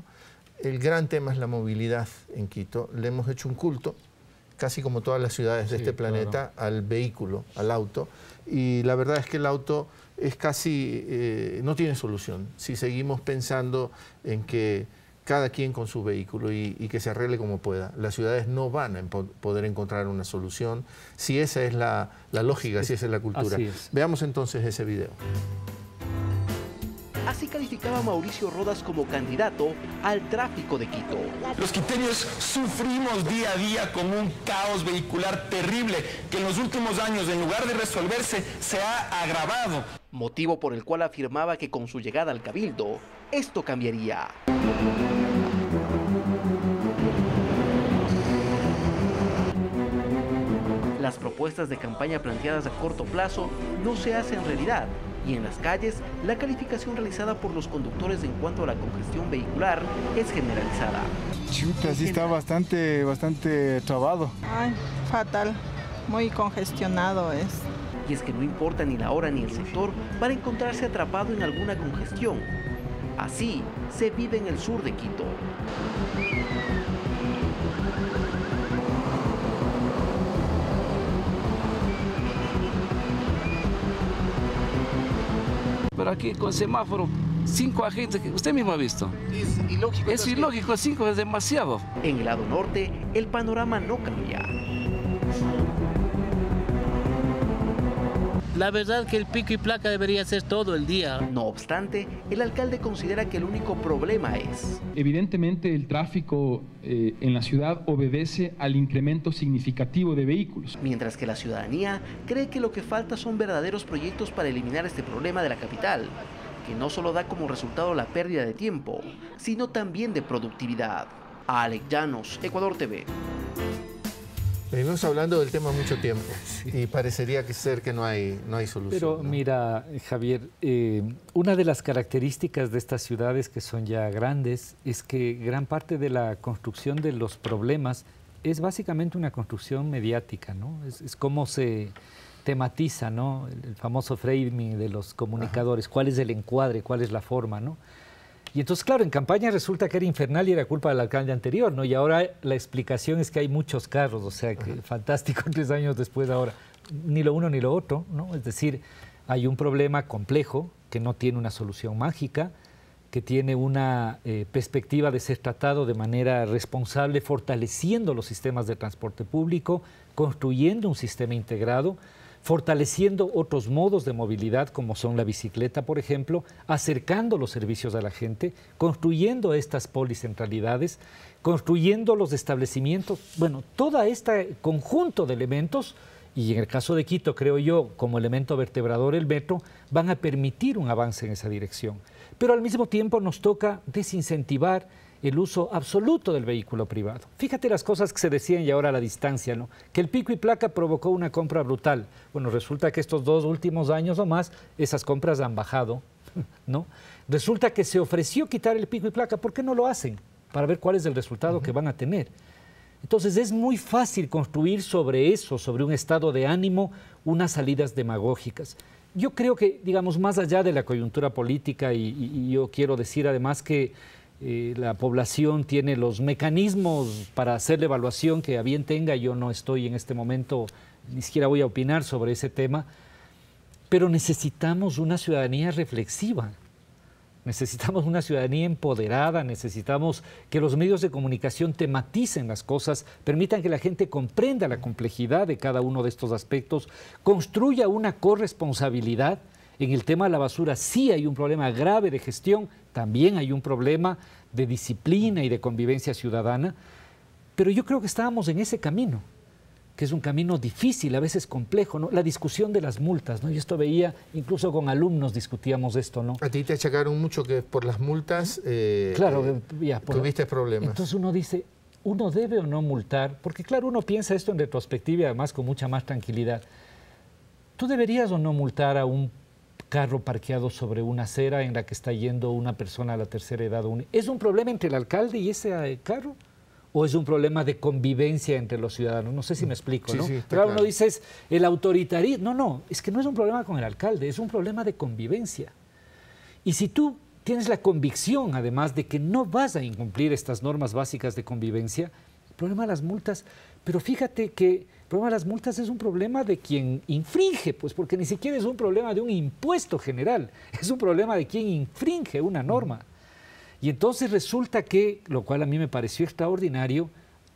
El gran tema es la movilidad en Quito. Le hemos hecho un culto, casi como todas las ciudades de este planeta, al vehículo, al auto. Y la verdad es que el auto es casi, no tiene solución si seguimos pensando en que cada quien con su vehículo y que se arregle como pueda. Las ciudades no van a poder encontrar una solución si esa es la lógica, si esa es la cultura. Veamos entonces ese video. Así calificaba Mauricio Rodas como candidato al tráfico de Quito. Los quiteños sufrimos día a día con un caos vehicular terrible que en los últimos años, en lugar de resolverse, se ha agravado. Motivo por el cual afirmaba que con su llegada al Cabildo, esto cambiaría. Las propuestas de campaña planteadas a corto plazo no se hacen realidad. Y en las calles, la calificación realizada por los conductores en cuanto a la congestión vehicular es generalizada. Chuta, sí está bastante trabado. Ay, fatal, muy congestionado es. Y es que no importa ni la hora ni el sector para encontrarse atrapado en alguna congestión. Así se vive en el sur de Quito. Pero aquí con semáforo, 5 agentes, que usted mismo ha visto. Es ilógico. Es ilógico, 5 es demasiado. En el lado norte, el panorama no cambia. La verdad que el pico y placa debería ser todo el día. No obstante, el alcalde considera que el único problema es... Evidentemente el tráfico en la ciudad obedece al incremento significativo de vehículos. Mientras que la ciudadanía cree que lo que falta son verdaderos proyectos para eliminar este problema de la capital, que no solo da como resultado la pérdida de tiempo, sino también de productividad. Alex Llanos, Ecuador TV. Venimos hablando del tema mucho tiempo y parecería que no hay solución. Pero ¿no? Mira, Javier, una de las características de estas ciudades que son ya grandes es que gran parte de la construcción de los problemas es básicamente una construcción mediática, ¿no? Es como se tematiza, ¿no? El famoso framing de los comunicadores, cuál es el encuadre, cuál es la forma, ¿no? Y entonces, claro, en campaña resulta que era infernal y era culpa del alcalde anterior, ¿no? Y ahora la explicación es que hay muchos carros, o sea, que fantástico 3 años después ahora. Ni lo uno ni lo otro, ¿no? Es decir, hay un problema complejo que no tiene una solución mágica, que tiene una perspectiva de ser tratado de manera responsable, fortaleciendo los sistemas de transporte público, construyendo un sistema integrado, fortaleciendo otros modos de movilidad como son la bicicleta, por ejemplo, acercando los servicios a la gente, construyendo estas policentralidades, construyendo los establecimientos, bueno, todo este conjunto de elementos, y en el caso de Quito, creo yo, como elemento vertebrador el metro, van a permitir un avance en esa dirección. Pero al mismo tiempo nos toca desincentivar el uso absoluto del vehículo privado. Fíjate las cosas que se decían y ahora a la distancia, ¿no? Que el pico y placa provocó una compra brutal. Bueno, resulta que estos 2 últimos años o más, esas compras han bajado, ¿no? Resulta que se ofreció quitar el pico y placa. ¿Por qué no lo hacen? Para ver cuál es el resultado que van a tener. Entonces es muy fácil construir sobre eso, sobre un estado de ánimo, unas salidas demagógicas. Yo creo que, digamos, más allá de la coyuntura política, y yo quiero decir además que la población tiene los mecanismos para hacer la evaluación que a bien tenga. Yo no estoy en este momento, ni siquiera voy a opinar sobre ese tema, pero necesitamos una ciudadanía reflexiva, necesitamos una ciudadanía empoderada, necesitamos que los medios de comunicación tematicen las cosas, permitan que la gente comprenda la complejidad de cada uno de estos aspectos, construya una corresponsabilidad. En el tema de la basura sí hay un problema grave de gestión, también hay un problema de disciplina y de convivencia ciudadana, pero yo creo que estábamos en ese camino, que es un camino difícil, a veces complejo, ¿no? La discusión de las multas, ¿no? Yo esto veía, incluso con alumnos discutíamos esto, ¿no? A ti te achacaron mucho que por las multas claro, tuviste problemas. Entonces uno dice, ¿uno debe o no multar? Porque claro, uno piensa esto en retrospectiva y además con mucha más tranquilidad. ¿Tú deberías o no multar a un carro parqueado sobre una acera en la que está yendo una persona a la tercera edad? ¿Es un problema entre el alcalde y ese carro? ¿O es un problema de convivencia entre los ciudadanos? No sé si me explico, ¿no? Sí, pero claro. Uno dice, es el autoritarismo. No, es que no es un problema con el alcalde, es un problema de convivencia. Y si tú tienes la convicción, además, de que no vas a incumplir estas normas básicas de convivencia, el problema de las multas, pero fíjate que el problema de las multas es un problema de quien infringe, pues porque ni siquiera es un problema de un impuesto general, es un problema de quien infringe una norma. Y entonces resulta que, lo cual a mí me pareció extraordinario,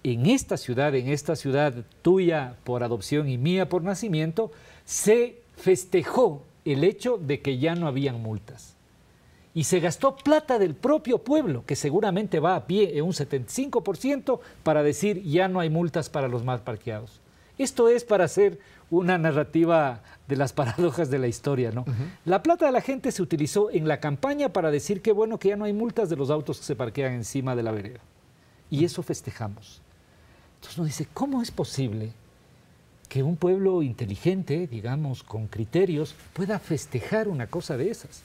en esta ciudad tuya por adopción y mía por nacimiento, se festejó el hecho de que ya no habían multas. Y se gastó plata del propio pueblo, que seguramente va a pie en un 75% para decir ya no hay multas para los mal parqueados. Esto es para hacer una narrativa de las paradojas de la historia, ¿no? La plata de la gente se utilizó en la campaña para decir que bueno, que ya no hay multas de los autos que se parquean encima de la vereda. Y eso festejamos. Entonces uno dice, ¿cómo es posible que un pueblo inteligente, digamos, con criterios, pueda festejar una cosa de esas?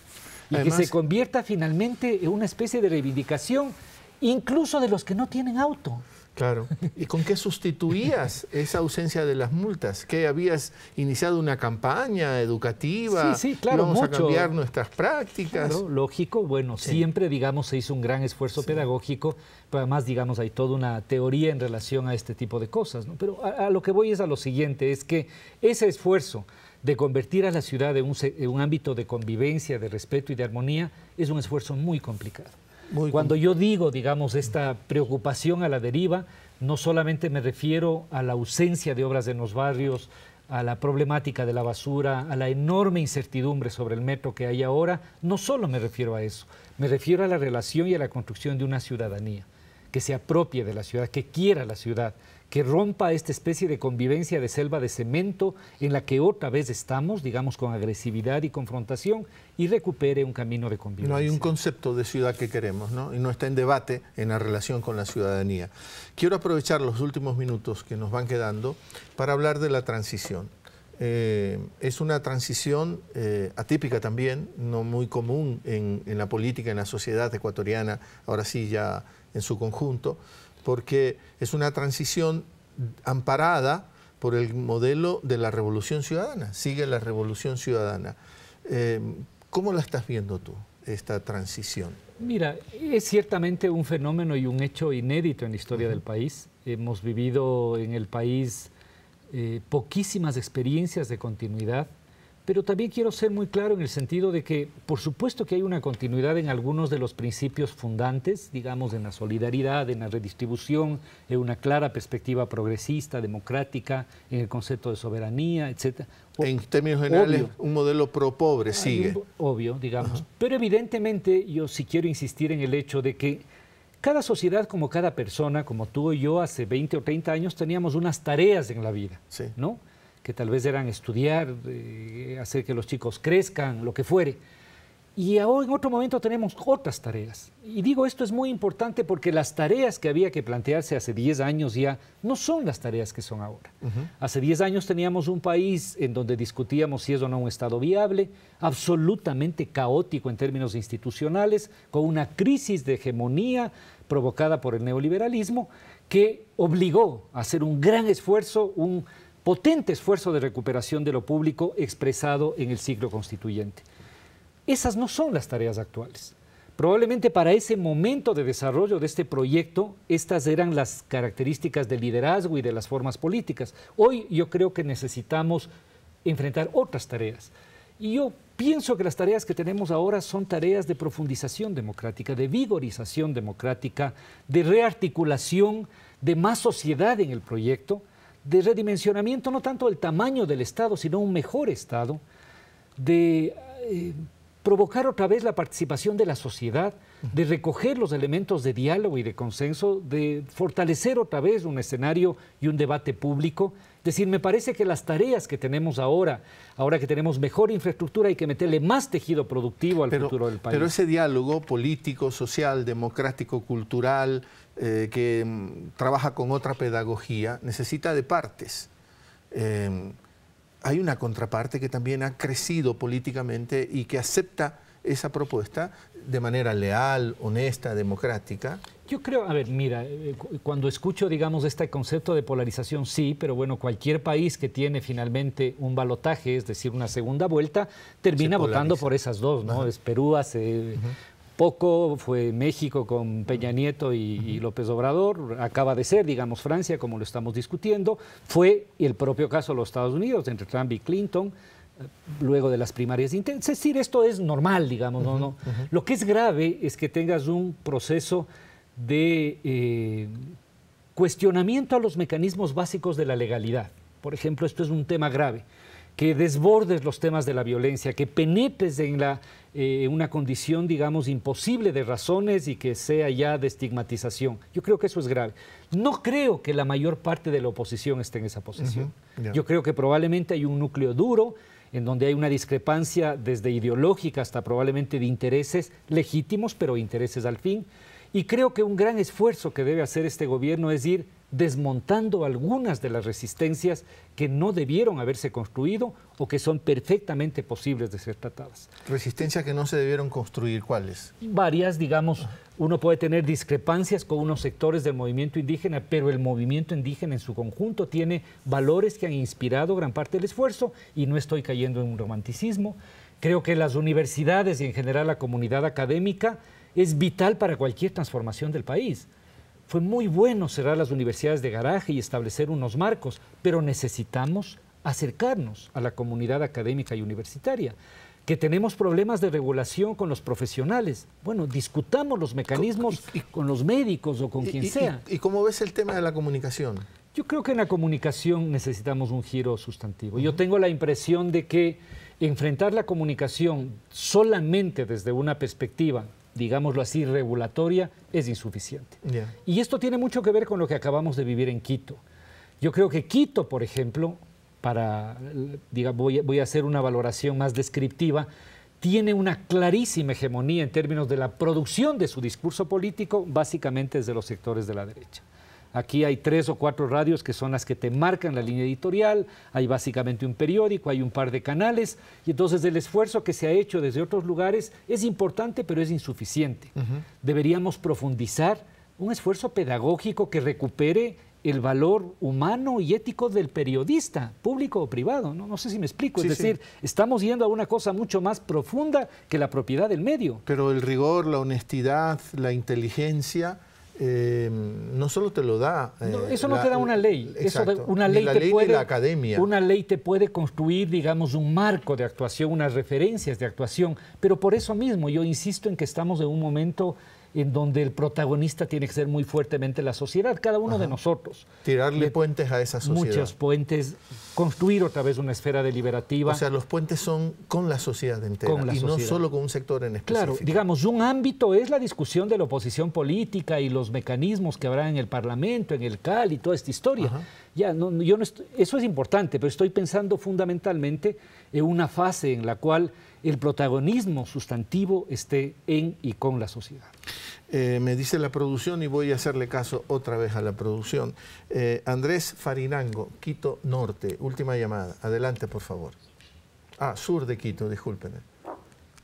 Y además, que se convierta finalmente en una especie de reivindicación, incluso de los que no tienen auto. Claro. ¿Y con qué sustituías esa ausencia de las multas? ¿Que habías iniciado una campaña educativa? Sí, claro, vamos a cambiar nuestras prácticas. Claro, lógico. Bueno, siempre, digamos, se hizo un gran esfuerzo pedagógico, pero además, digamos, hay toda una teoría en relación a este tipo de cosas, ¿no? Pero a lo que voy es a lo siguiente, es que ese esfuerzo de convertir a la ciudad en un ámbito de convivencia, de respeto y de armonía, es un esfuerzo muy complicado. Cuando yo digo, digamos, esta preocupación a la deriva, no solamente me refiero a la ausencia de obras en los barrios, a la problemática de la basura, a la enorme incertidumbre sobre el metro que hay ahora, no solo me refiero a eso, me refiero a la relación y a la construcción de una ciudadanía que se apropie de la ciudad, que quiera la ciudad, que rompa esta especie de convivencia de selva de cemento en la que otra vez estamos, digamos, con agresividad y confrontación, y recupere un camino de convivencia. No hay un concepto de ciudad que queremos, ¿no? Y no está en debate en la relación con la ciudadanía. Quiero aprovechar los últimos minutos que nos van quedando para hablar de la transición. Es una transición atípica también, no muy común en la política, en la sociedad ecuatoriana, ahora sí ya en su conjunto, porque es una transición amparada por el modelo de la revolución ciudadana, sigue la revolución ciudadana. ¿Cómo la estás viendo tú, esta transición? Mira, es ciertamente un fenómeno y un hecho inédito en la historia del país. Hemos vivido en el país poquísimas experiencias de continuidad, Pero también quiero ser muy claro en el sentido de que, por supuesto que hay una continuidad en algunos de los principios fundantes, digamos, en la solidaridad, en la redistribución, en una clara perspectiva progresista, democrática, en el concepto de soberanía, etc. En términos generales, un modelo pro-pobre sigue. Obvio, digamos. Pero evidentemente yo sí quiero insistir en el hecho de que cada sociedad, como cada persona, como tú y yo, hace 20 o 30 años teníamos unas tareas en la vida, ¿no? Que tal vez eran estudiar, hacer que los chicos crezcan, lo que fuere. Y ahora en otro momento tenemos otras tareas. Y digo, esto es muy importante porque las tareas que había que plantearse hace 10 años ya no son las tareas que son ahora. Hace 10 años teníamos un país en donde discutíamos si es o no un Estado viable, absolutamente caótico en términos institucionales, con una crisis de hegemonía provocada por el neoliberalismo que obligó a hacer un gran esfuerzo, un potente esfuerzo de recuperación de lo público expresado en el ciclo constituyente. Esas no son las tareas actuales. Probablemente para ese momento de desarrollo de este proyecto, estas eran las características del liderazgo y de las formas políticas. Hoy yo creo que necesitamos enfrentar otras tareas. Y yo pienso que las tareas que tenemos ahora son tareas de profundización democrática, de vigorización democrática, de rearticulación, de más sociedad en el proyecto, de redimensionamiento no tanto del tamaño del Estado, sino un mejor Estado, de provocar otra vez la participación de la sociedad, de recoger los elementos de diálogo y de consenso, de fortalecer otra vez un escenario y un debate público. Es decir, me parece que las tareas que tenemos ahora que tenemos mejor infraestructura, hay que meterle más tejido productivo al futuro del país. Pero ese diálogo político, social, democrático, cultural, que trabaja con otra pedagogía, necesita de partes. Hay una contraparte que también ha crecido políticamente y que acepta esa propuesta de manera leal, honesta, democrática. Yo creo, a ver, mira, cuando escucho, digamos, este concepto de polarización, sí, pero bueno, cualquier país que tiene finalmente un balotaje, es decir, una segunda vuelta, termina votando por esas dos, ¿no? Es Perú hace poco, fue México con Peña Nieto y López Obrador, acaba de ser, digamos, Francia, como lo estamos discutiendo, fue el propio caso de los Estados Unidos, entre Trump y Clinton, luego de las primarias intensas. Es decir, esto es normal, digamos, ¿no? Lo que es grave es que tengas un proceso de cuestionamiento a los mecanismos básicos de la legalidad. Por ejemplo, esto es un tema grave, que desbordes los temas de la violencia, que penetres en una condición, digamos, imposible de razones y que sea ya de estigmatización. Yo creo que eso es grave. No creo que la mayor parte de la oposición esté en esa posición. Yo creo que probablemente hay un núcleo duro en donde hay una discrepancia desde ideológica hasta probablemente de intereses legítimos, pero intereses al fin. Y creo que un gran esfuerzo que debe hacer este gobierno es ir desmontando algunas de las resistencias que no debieron haberse construido o que son perfectamente posibles de ser tratadas. ¿Resistencias que no se debieron construir? ¿Cuáles? Varias, digamos, uno puede tener discrepancias con unos sectores del movimiento indígena, pero el movimiento indígena en su conjunto tiene valores que han inspirado gran parte del esfuerzo y no estoy cayendo en un romanticismo. Creo que las universidades y en general la comunidad académica es vital para cualquier transformación del país. Fue muy bueno cerrar las universidades de garaje y establecer unos marcos, pero necesitamos acercarnos a la comunidad académica y universitaria. Que tenemos problemas de regulación con los profesionales. Bueno, discutamos los mecanismos con los médicos o con quien sea. ¿Y cómo ves el tema de la comunicación? Yo creo que en la comunicación necesitamos un giro sustantivo. Yo tengo la impresión de que enfrentar la comunicación solamente desde una perspectiva, digámoslo así, regulatoria, es insuficiente. Y esto tiene mucho que ver con lo que acabamos de vivir en Quito. Yo creo que Quito, por ejemplo, voy a hacer una valoración más descriptiva, tiene una clarísima hegemonía en términos de la producción de su discurso político, básicamente desde los sectores de la derecha. Aquí hay 3 o 4 radios que son las que te marcan la línea editorial, hay básicamente un periódico, hay un par de canales, y entonces el esfuerzo que se ha hecho desde otros lugares es importante, pero es insuficiente. Deberíamos profundizar un esfuerzo pedagógico que recupere el valor humano y ético del periodista, público o privado, no sé si me explico, es decir, estamos yendo a una cosa mucho más profunda que la propiedad del medio. Pero el rigor, la honestidad, la inteligencia no solo te lo da... no, eso no te da una ley. Exacto. Eso una ley, de la academia. Una ley te puede construir, digamos, un marco de actuación, unas referencias de actuación, pero por eso mismo yo insisto en que estamos en un momento en donde el protagonista tiene que ser muy fuertemente la sociedad, cada uno de nosotros. Tirarle puentes a esa sociedad. Muchos puentes, construir otra vez una esfera deliberativa. O sea, los puentes son con la sociedad entera y no solo con un sector en específico. Claro, digamos, un ámbito es la discusión de la oposición política y los mecanismos que habrá en el Parlamento, en el CAL y toda esta historia. Ya, yo no estoy, eso es importante, pero estoy pensando fundamentalmente en una fase en la cual el protagonismo sustantivo esté en y con la sociedad. Me dice la producción y voy a hacerle caso otra vez a la producción. Andrés Farinango, Quito Norte, última llamada. Adelante, por favor. Sur de Quito, discúlpenme.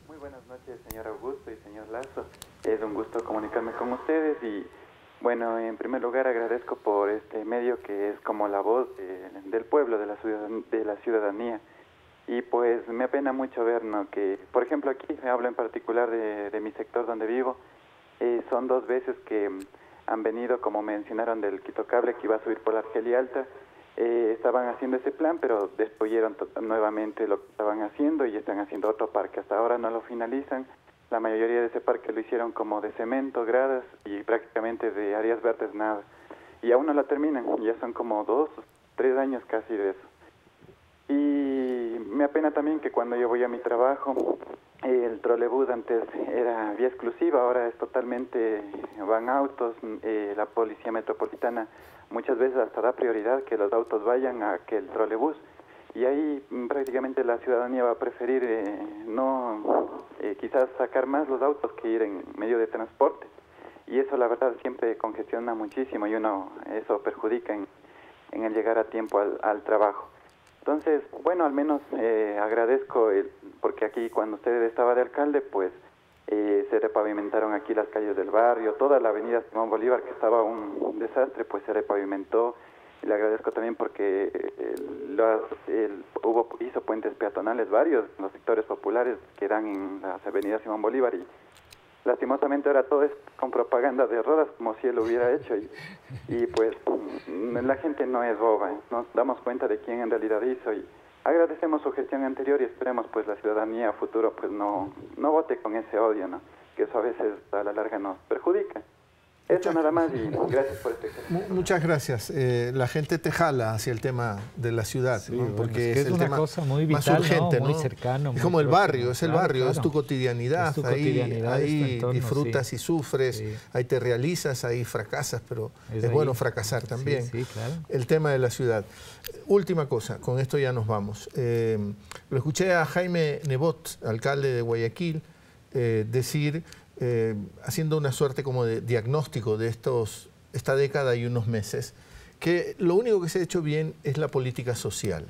Muy buenas noches, señor Augusto y señor Lazo. Es un gusto comunicarme con ustedes y, bueno, en primer lugar agradezco por este medio que es como la voz del pueblo, de la ciudadanía. Y pues me apena mucho ver, ¿no?, que, por ejemplo, aquí hablo en particular de mi sector donde vivo. Son 2 veces que han venido, como mencionaron, del Quito Cable, que iba a subir por la Argelia Alta. Estaban haciendo ese plan, pero destruyeron nuevamente lo que estaban haciendo y están haciendo otro parque. Hasta ahora no lo finalizan. La mayoría de ese parque lo hicieron como de cemento, gradas y prácticamente de áreas verdes nada. Y aún no lo terminan. Ya son como 2 o 3 años casi de eso. Y me apena también que cuando yo voy a mi trabajo, el trolebús antes era vía exclusiva, ahora es totalmente, van autos, la policía metropolitana muchas veces hasta da prioridad que los autos vayan a que el trolebús, y ahí prácticamente la ciudadanía va a preferir quizás sacar más los autos que ir en medio de transporte, y eso la verdad siempre congestiona muchísimo y eso perjudica en el llegar a tiempo al trabajo. Entonces, bueno, al menos agradezco, porque aquí cuando usted estaba de alcalde, pues se repavimentaron aquí las calles del barrio, toda la avenida Simón Bolívar, que estaba un desastre, pues se repavimentó. Y le agradezco también porque hizo puentes peatonales varios en los sectores populares que dan en las avenidas Simón Bolívar, y lastimosamente ahora todo es con propaganda de Rodas, como si él lo hubiera hecho, y pues la gente no es boba, nos damos cuenta de quién en realidad hizo, y agradecemos su gestión anterior y esperemos pues la ciudadanía a futuro pues no vote con ese odio, ¿no?, que eso a veces a la larga nos perjudica. Eso nada más y gracias por este ejercicio. Muchas gracias. La gente te jala hacia el tema de la ciudad, sí, ¿no? Porque es el una tema cosa muy vital, más urgente, ¿no? Muy ¿no? cercano. Es como el barrio, es el barrio, claro. Es tu cotidianidad. Es tu cotidianidad, ahí entorno, disfrutas sí. y sufres, sí. Ahí te realizas, ahí fracasas, pero es bueno fracasar también. Sí, claro. El tema de la ciudad. Última cosa, con esto ya nos vamos. Lo escuché a Jaime Nebot, alcalde de Guayaquil, decir... haciendo una suerte como de diagnóstico de esta década y unos meses, que lo único que se ha hecho bien es la política social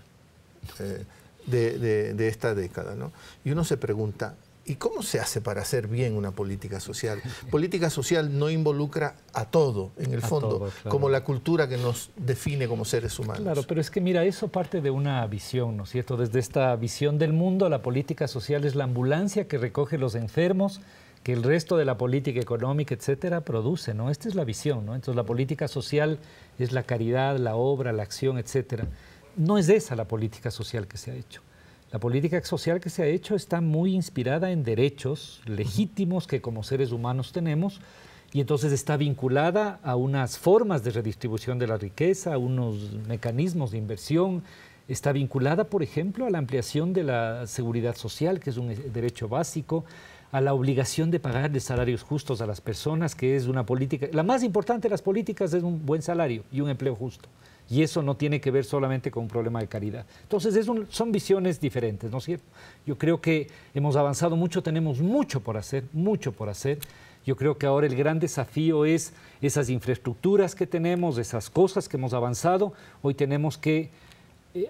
de esta década, ¿no? Y uno se pregunta, ¿y cómo se hace para hacer bien una política social? Política social no involucra a todo, en el fondo, todo, claro. Como la cultura que nos define como seres humanos. Claro, pero es que mira, eso parte de una visión, ¿no es cierto? Desde esta visión del mundo, la política social es la ambulancia que recoge los enfermos, que el resto de la política económica, etcétera, produce, ¿no? Esta es la visión, ¿no? Entonces la política social es la caridad, la obra, la acción, etcétera. No es esa la política social que se ha hecho. La política social que se ha hecho está muy inspirada en derechos legítimos que como seres humanos tenemos, y entonces está vinculada a unas formas de redistribución de la riqueza, a unos mecanismos de inversión. Está vinculada, por ejemplo, a la ampliación de la seguridad social, que es un derecho básico, a la obligación de pagarle salarios justos a las personas, que es una política... La más importante de las políticas es un buen salario y un empleo justo. Y eso no tiene que ver solamente con un problema de caridad. Entonces, son visiones diferentes, ¿no es cierto? Yo creo que hemos avanzado mucho, tenemos mucho por hacer, mucho por hacer. Yo creo que ahora el gran desafío es esas infraestructuras que tenemos, esas cosas que hemos avanzado. Hoy tenemos que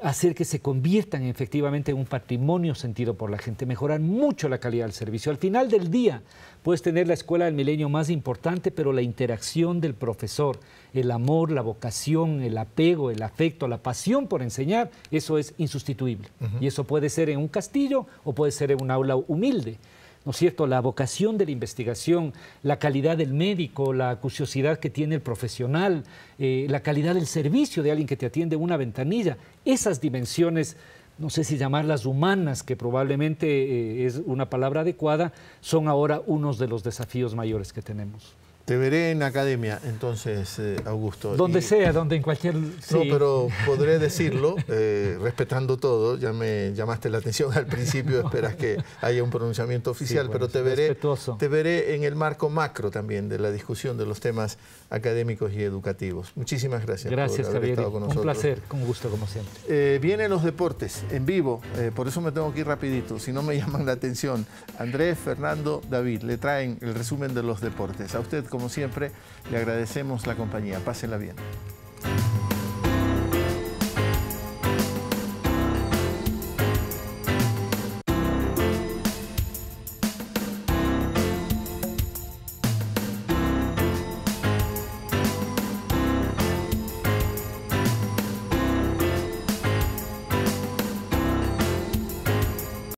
hacer que se conviertan efectivamente en un patrimonio sentido por la gente, mejorar mucho la calidad del servicio. Al final del día puedes tener la escuela del milenio más importante, pero la interacción del profesor, el amor, la vocación, el apego, el afecto, la pasión por enseñar, eso es insustituible. Y eso puede ser en un castillo o puede ser en un aula humilde. ¿no es cierto?, la vocación de la investigación, la calidad del médico, la acuciosidad que tiene el profesional, la calidad del servicio de alguien que te atiende una ventanilla, esas dimensiones, no sé si llamarlas humanas, que probablemente es una palabra adecuada, son ahora unos de los desafíos mayores que tenemos. Te veré en academia, entonces, Augusto. Donde sea, donde en cualquier... Sí. No, pero podré decirlo, respetando todo. Ya me llamaste la atención al principio, esperas que haya un pronunciamiento oficial, sí, bueno, pero te veré en el marco macro también de la discusión de los temas académicos y educativos. Muchísimas gracias, gracias por haber Javier, estado con nosotros. Un placer, con gusto como siempre. Vienen los deportes en vivo, por eso me tengo que ir rapidito, si no me llaman la atención. Andrés, Fernando, David, le traen el resumen de los deportes. A usted, como siempre, le agradecemos la compañía. Pásenla bien.